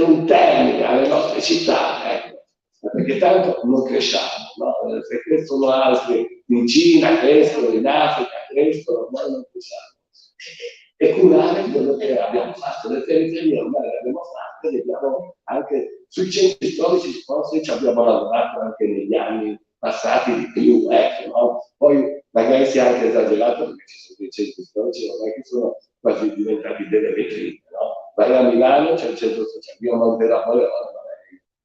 un termine alle nostre città, ecco, perché tanto non cresciamo, no? Se crescono altri in Cina, crescono in Africa, crescono, noi non cresciamo. E curare quello che abbiamo fatto, le periferie ormai le abbiamo fatte, le abbiamo anche sui centri storici sposti ci abbiamo lavorato anche negli anni passati di più, ecco, no? Poi magari si è anche esagerato perché ci sono dei centri storici ormai che sono quasi diventati delle vetrine, no? Vai a Milano, c'è il centro sociale, io non te la voglio,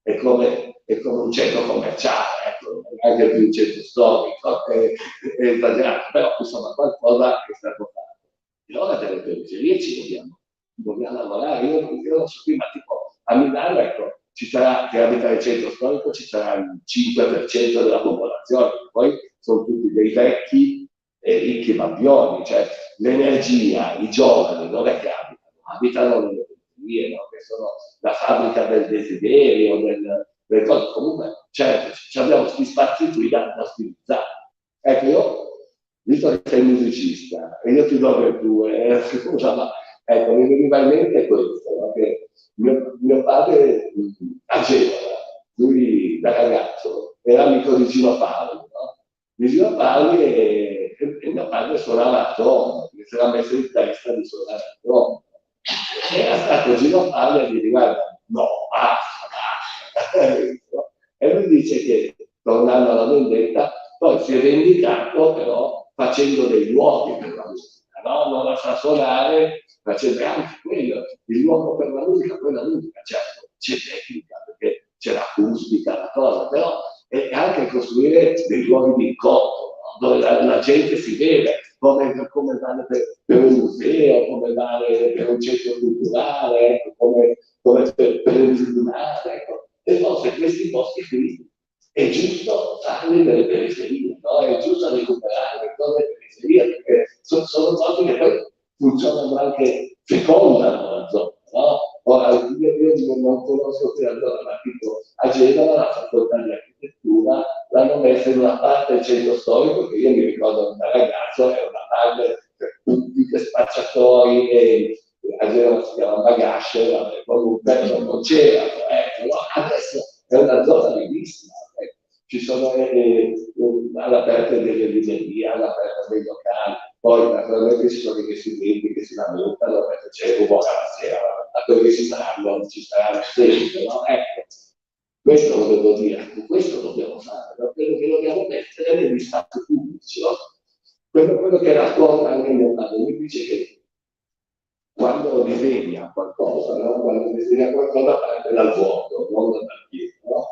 è come un centro commerciale, ecco, anche più un centro storico, è esagerato, però insomma qualcosa è stato fatto. E ora delle periferie ci dobbiamo lavorare, io non so qui, ma tipo a Milano, ecco, ci sarà, che abita nel centro storico, ci sarà il 5% della popolazione, poi sono tutti dei vecchi e ricchi babbioni, cioè l'energia, i giovani, dove che abitano? Abitano nelle periferie, no? Che sono la fabbrica del desiderio, del cose. Comunque, certo, abbiamo questi spazi qui da utilizzare. Ecco, io, visto che sei musicista, e io ti do per due, scusa, ma ecco, mi veniva in mente questo, no? Che mio padre a Genova, lui da ragazzo, era amico di Gino Paoli, no? Di Gino Paoli e mio padre suonava a tromba, perché si era messo in testa di suonare a tromba. Era stato Gino Paoli a dire, guarda, no, basta. E lui dice che, tornando alla vendetta, poi si è vendicato però facendo dei luoghi per la musica, no? Non la sa suonare, facendo anche quello, il luogo per la musica, poi la musica, certo, c'è tecnica, perché c'è l'acustica, la cosa, però è anche costruire dei luoghi di incontro, dove la gente si vede, come vale per un museo, come vale per un centro culturale, ecco, come per un tribunale. Ecco. E forse questi posti qui è giusto farli nelle periferie, no? È giusto recuperare le cose nelle periferie, perché sono cose che poi funzionano anche, fecondano la zona, no? Ora, io non conosco qui allora, ma tipo a Genova la facoltà di architettura l'hanno messa in una parte del centro storico che io mi ricordo da ragazzo era una parte per tutti che spacciatori e a Genova si chiama Bagasce, comunque non c'era, no? Adesso è una zona bellissima, ci sono all'aperto delle librerie, all'aperto dei locali, poi naturalmente ci sono i residenti che si lamentano perché c'è un po' la sera, a dove si stanno, ci saranno sempre, no? Ecco, questo lo devo dire, questo dobbiamo fare, no? Quello che dobbiamo mettere negli spazi pubblici, no? Quello che racconta anche mio padre, mi dice che quando disegna qualcosa, no? Quando disegna qualcosa parte dal vuoto, non dal dietro, no?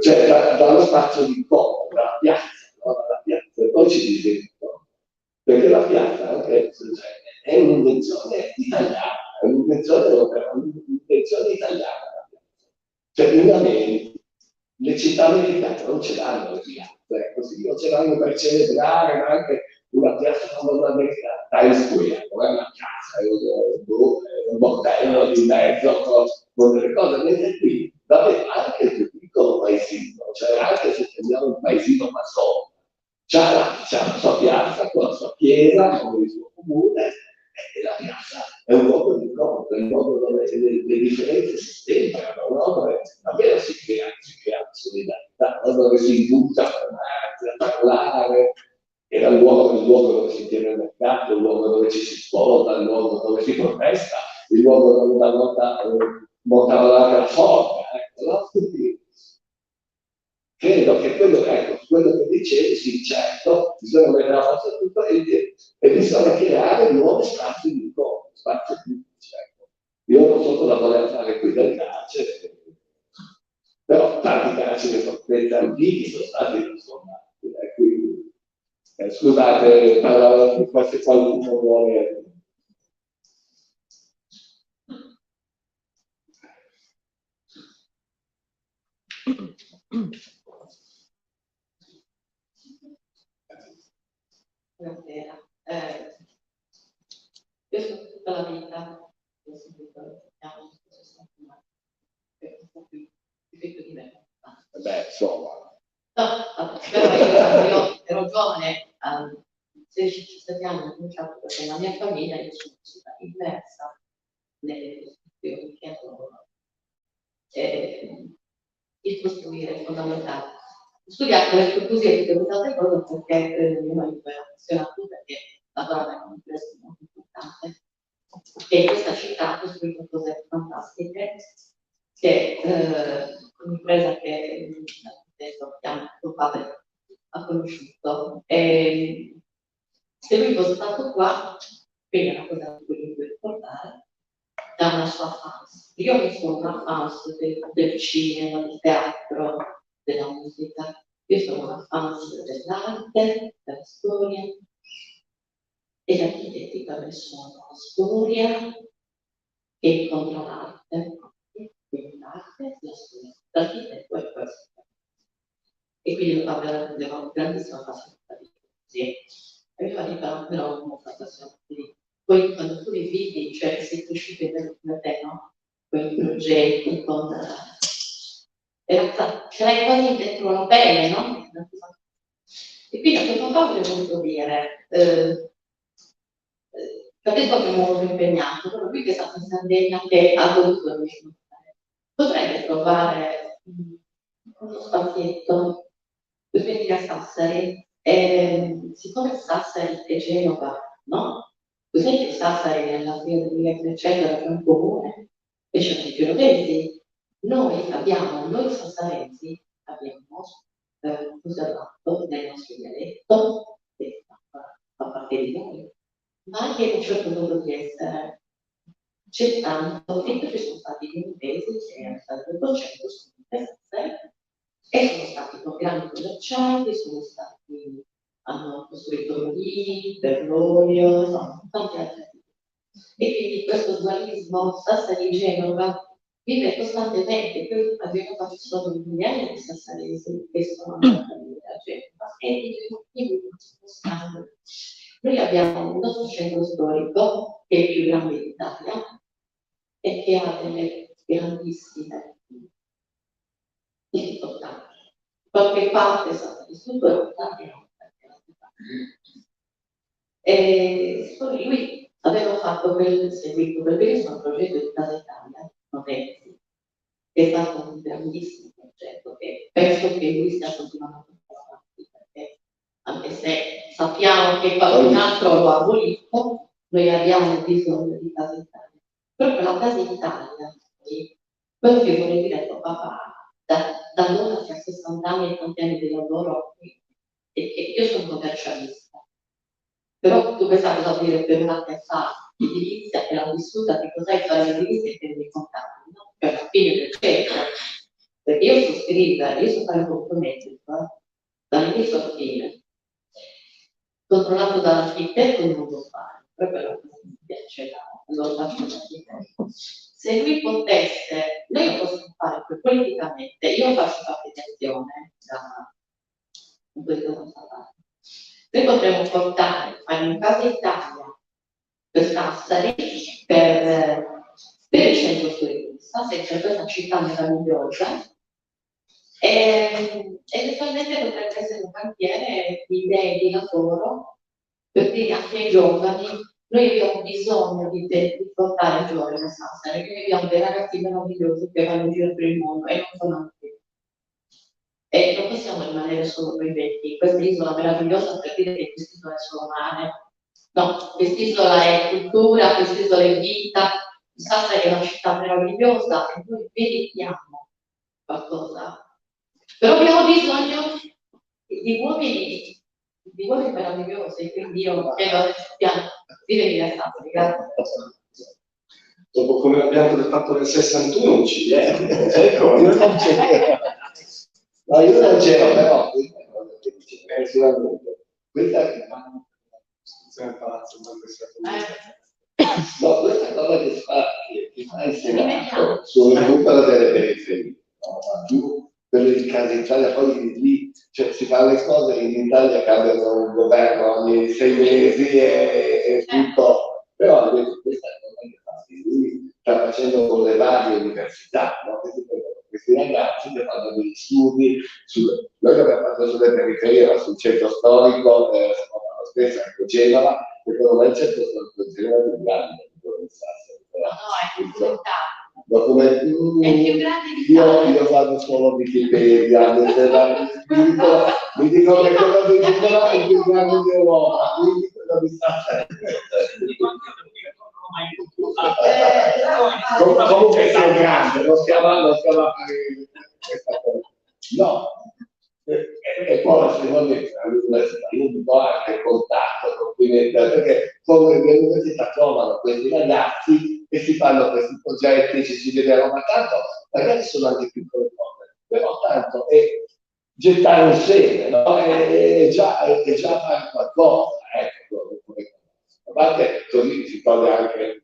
Cioè dallo spazio di corpo, dalla piazza, no? Dalla piazza, e poi ci disegna, no? Perché la piazza anche, è un'invenzione italiana, è un'invenzione europea, un'invenzione italiana. Cioè, le città americane non ce l'hanno le piazze, così, non ce l'hanno per celebrare anche una piazza famosa americana, Times Square, non è una piazza, è un bordello di mezzo con delle cose, mentre qui, vabbè, anche il più piccolo paesino, cioè anche se teniamo un paesino massone, c'ha la sua piazza con la sua chiesa, con il suo comune, e la piazza è un luogo di incontro, è un luogo dove le differenze si stemperano, no? Dove davvero si crea solidarietà, no? Dove si induca a parlare, era il luogo dove si tiene il mercato, il luogo dove ci si sposa, il luogo dove si protesta, il luogo dove una volta montava anche la forza, ecco, no? Quindi, credo che quello che dicevi, sì, certo, bisogna mettere la forza a tutto e bisogna creare nuovi spazi di incontro, spazi pubblici. Ecco. Io non so cosa voler fare qui del carcere, però tanti carceri degli antichi sono stati trasformati. Quindi, scusate, se qualcuno vuole. Buonasera. Io sono tutta la vita, questo qui, figlio di me. Beh, insomma. No, però io ero giovane, 16-17 anni, ho cominciato perché la mia famiglia, io sono stata immersa nelle costruzioni che erano il costruire è fondamentale. Ho studiato le conclusioni di queste cose perché mio marito era appassionato, perché lavorava in un'impresa molto importante e in questa città ha costruito cose fantastiche che un'impresa che adesso mio padre ha conosciuto e se lui fosse stato qua, quindi è una cosa di cui mi puoi ricordare, da una sua fans. Io mi sono una fans del cinema, del teatro, della musica. Io sono una fans dell'arte, della storia e gli architetti per me sono la storia e incontra l'arte. Quindi l'arte, la storia, l'architetto e questo. E quindi avevo una grandissima passione per la poesia. E mio marito però molto appassionato di. Poi quando tu li vedi, cioè sei cresciuto in come te, no? Con i progetti, con. Ce l'hai quasi dentro la pelle, no? E quindi a questo papà avrei voluto dire, capisco che è molto impegnato, però lui che è stato in Sardegna, che ha voluto potrebbe trovare uno spazietto, quindi a Sassari, siccome Sassari è Genova, no? Cos'è che Sassari nella fine del 1300 era un comune e c'erano i genovesi. Noi sassaresi abbiamo conservato nel nostro dialetto, che fa parte di noi, ma anche un certo modo di essere. C'è tanto, che ci sono stati gli inglesi che hanno stato il concetto e sono stati grandi commercianti, sono stati hanno costruito Lì, Bergoglio, insomma, tanti altri. E quindi questo dualismo Sassari-Genova vive costantemente. Poi a Genova ci sono migliaia di sassaresi che sono andati a vivere a Genova e quindi non si può stare. Noi abbiamo un nostro centro storico che è il più grande d'Italia e che ha delle grandissime difficoltà. Qualche parte è stata distrutta e poi lui aveva fatto seguito quel bellissimo progetto di Casa Italia, Notetti, che è stato un grandissimo progetto che penso che lui stia continuando a portare avanti, perché anche se sappiamo che qualcun altro lo ha abolito, noi abbiamo bisogno di Casa Italia. Proprio la Casa Italia, quello che vuole dire tuo papà, da allora che ha 60 anni e tanti anni di lavoro, e che io sono commercialista, però tu pensavi cosa vuol dire per una terza edilizia che l'ha vissuta, che cos'è fare l'edilizia e che devi contare, no? Per la fine del secolo. Perché io so scrivere, io so fare un compromesso, dall'inizio alla fine. Controllato dall'architetto non lo fare, proprio la cosa che mi piace, lo faccio dall'architetto. Se lui potesse, noi lo possiamo fare politicamente, io faccio capitazione da un po' di tempo fa. Noi potremmo portare, fare in Casa Italia per Sassari, per il centro storico di Sassari, per questa città meravigliosa, e eventualmente potrebbe essere un cantiere di idee di lavoro per dire anche ai giovani. Noi abbiamo bisogno di portare giovani a Sassari, noi abbiamo dei ragazzi meravigliosi che vanno in giro per il mondo e non sono anche. E non possiamo rimanere solo noi vecchi. Questa isola meravigliosa per dire che quest'isola è solo mare. No, quest'isola è cultura, quest'isola è vita. Sassari è una città meravigliosa e noi meritiamo qualcosa. Però abbiamo bisogno di uomini meravigliosi, quindi io chiedo a piano di venire a Sassari. Grazie. Dopo come abbiamo fatto nel 61 non ci viene. Ecco, Io non c'ero. No, io non c'ero, però questa è cosa che dice, sicuramente. Questa è no, questa cosa che fa il Senato sul recupero delle periferie, no? Più per le Case Italia, poi lì cioè, si fanno le cose, in Italia cambiano un governo ogni 6 mesi e tutto, però questa è cosa che fa, lui sta facendo con le varie università, no? Questi ragazzi che fanno degli studi, noi abbiamo fatto sulle periferie, ma sul centro storico, spesso anche Genova, secondo me il centro storico di Genova è più grande di quello di Sassari. No, è più grande di Io vado solo Wikipedia, mi dico che quello di Genova è il più grande d'Europa, quindi quello di Sassari. Comunque è grande, non stiamo a fare questa cosa. No, e poi secondo me all'università io do anche contatto, complimenti, perché come le università trovano questi ragazzi e si fanno questi progetti, ci si vede, ma tanto magari sono anche piccole cose, però tanto è gettare un seme, no? È già fare qualcosa, ecco. A parte così si toglie anche,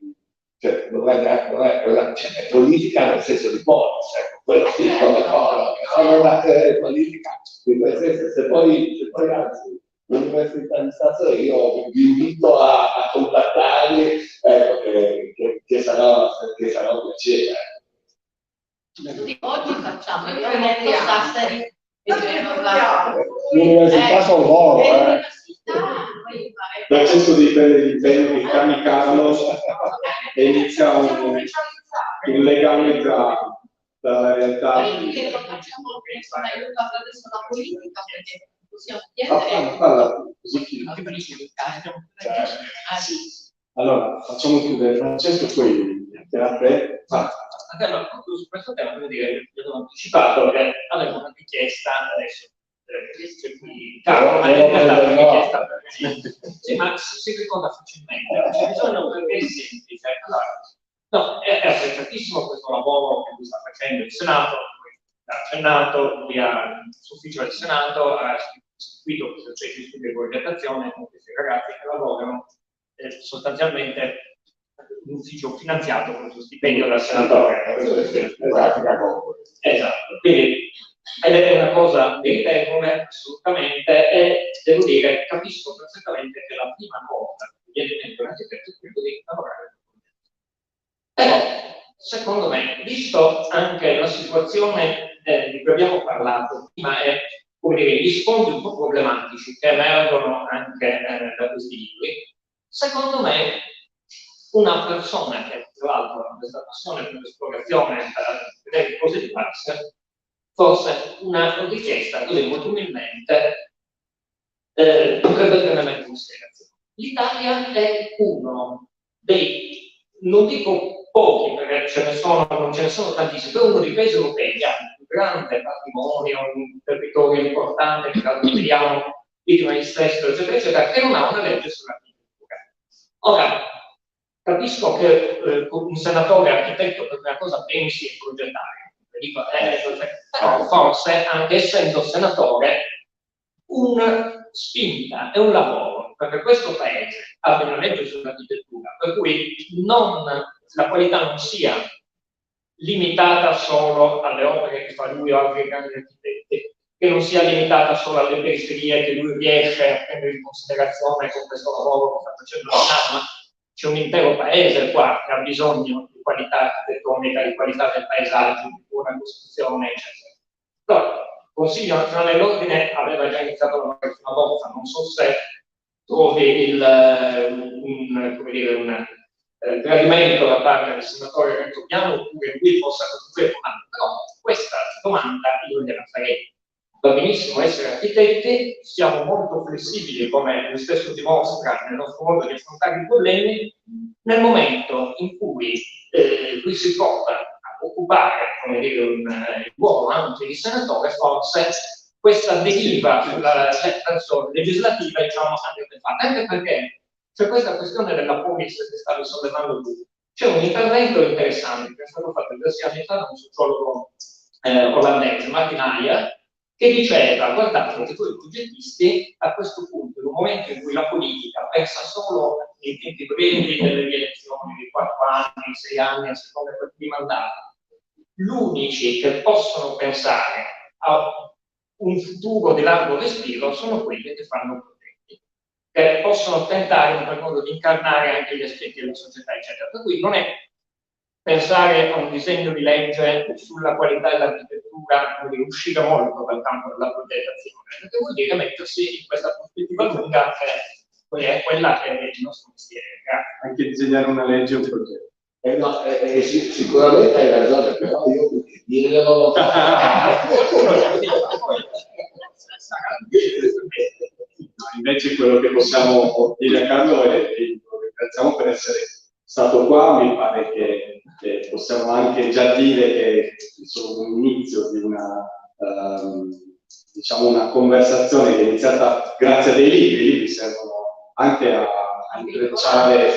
cioè, non è politica nel senso di polis, ecco, quello sì, come cosa, non è politica, in quel senso, se poi anzi, l'Università di Sassari io vi invito a contattarli, ecco, che sarà un piacere. Oggi facciamo il progetto Sassari e l'università sono loro, Nel senso di prendere l'impegno di chiami Carlos e inizia un legame dalla realtà. Quindi lo facciamo con aiutato adesso la politica perché possiamo chiedere. Allora, facciamo chiudere Francesco, poi a te. Allora, proprio su questo tema, devo dire, io ho anticipato che avevo una richiesta adesso. Carlo, ma in realtà la richiesta sì, ma si ricorda facilmente, c'è bisogno perché è semplice. Allora, no, è apprezzatissimo questo lavoro che lui sta facendo in Senato, lui ha accennato, lui ha il suo ufficio del Senato, ha istituito questo processo di studio di progettazione con questi ragazzi che lavorano sostanzialmente un ufficio finanziato con lo stipendio dal senatore. Esatto, quindi ed è una cosa meritevole assolutamente, e devo dire, capisco perfettamente che la prima cosa che viene in mente l'architetto è quello di lavorare. Però, secondo me, visto anche la situazione di cui abbiamo parlato prima e come dire, gli sfondi un po' problematici che emergono anche da questi libri, secondo me una persona che tra l'altro ha questa passione per l'esplorazione, per vedere cose diverse, forse una richiesta così molto umilmente potrebbe tenere in considerazione. L'Italia è uno dei, non dico pochi, perché non ce ne sono tantissimi, però uno dei paesi europei che ha un grande patrimonio, un territorio importante che vediamo, vittime di stress, eccetera, eccetera, che non ha una legge sull'architettura. Ora, capisco che un senatore architetto per una cosa pensi e progettare, però forse, anche essendo senatore, una spinta e un lavoro perché questo paese abbia una legge sull'architettura, per cui la qualità non sia limitata solo alle opere che fa lui o altri grandi architetti, che non sia limitata solo alle periferie che lui riesce a prendere in considerazione con questo lavoro che sta facendo ma c'è un intero paese qua che ha bisogno di qualità architettonica, di qualità del paesaggio, di buona costruzione, eccetera. Però, il Consiglio Nazionale dell'Ordine aveva già iniziato a lavorare una volta, non so se trovi un gradimento da parte del senatore Renzo Piano oppure lui possa costruire domanda, però questa domanda io gliela farei. Va benissimo essere architetti, siamo molto flessibili, come lui stesso dimostra nel nostro modo di affrontare i problemi, nel momento in cui lui si porta a occupare, come dire, il ruolo anche di senatore, forse questa deriva verso legislativa, diciamo, andrebbe fatta, anche perché c'è questa questione della polis che stavi sollevando tu. C'è un intervento interessante che è stato fatto diversi anni fa da un sociologo olandese, Martin Heyer, che diceva, guardate che voi progettisti a questo punto, in un momento in cui la politica pensa solo nei tempi brevi delle rielezioni di 4 anni, 6 anni, a seconda di mandato, gli unici che possono pensare a un futuro di largo respiro sono quelli che fanno progetti, che possono tentare in quel modo di incarnare anche gli aspetti della società, eccetera. Per cui non è pensare a un disegno di legge sulla qualità dell'architettura, quindi uscire molto dal campo della progettazione, perché vuol dire mettersi in questa prospettiva lunga che poi è quella che è il nostro mestiere. Anche disegnare una legge o un progetto. No, sicuramente hai ragione, però io dirlo non lo Invece quello che possiamo dire a Carlo è che lo ringraziamo per essere stato qua, mi pare che possiamo anche già dire che è solo un inizio di una, diciamo una conversazione che è iniziata grazie a dei libri. I libri servono anche a intrecciare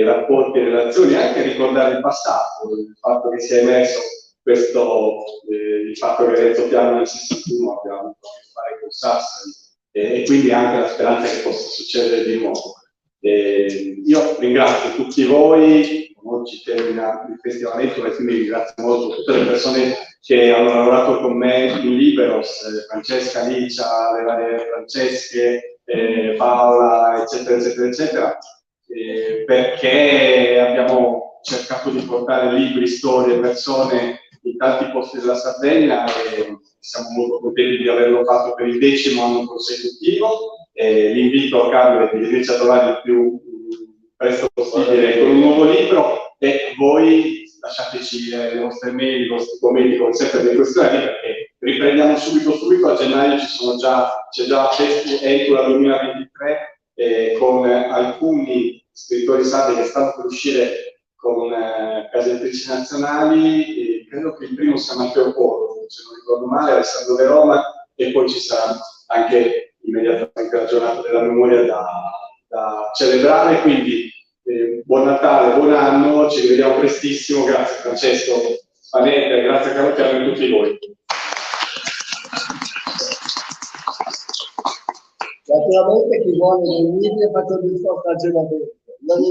rapporti e relazioni, anche a ricordare il passato, il fatto che sia emerso questo, il fatto che Renzo Piano nel 61 abbia avuto a che fare con Sassari, e quindi anche la speranza che possa succedere di nuovo. Io ringrazio tutti voi, oggi termina il Festival Etro e quindi ringrazio molto tutte le persone che hanno lavorato con me in Liberos, Francesca, Licia, le varie Francesche, Paola, eccetera, eccetera, eccetera, perché abbiamo cercato di portare libri, storie, persone in tanti posti della Sardegna e siamo molto contenti di averlo fatto per il 10° anno consecutivo. L'invito a Carlo è di venirci a trovare il più presto possibile con un nuovo libro e voi lasciateci le vostre mail, i vostri commenti come sempre dei questionari, perché riprendiamo subito, a gennaio c'è già Festival 2023 con alcuni scrittori sardi che stanno per uscire con case editrici nazionali, e credo che il primo sia Matteo Polo, se non ricordo male, Alessandro De Roma, e poi ci sarà anche immediatamente la giornata della memoria da celebrare, quindi buon Natale, buon anno, ci rivediamo prestissimo, grazie Francesco Spanetta, grazie Carlo Piano e a tutti voi. veramente chi vuole venire faccio il discorso a Genova. Non è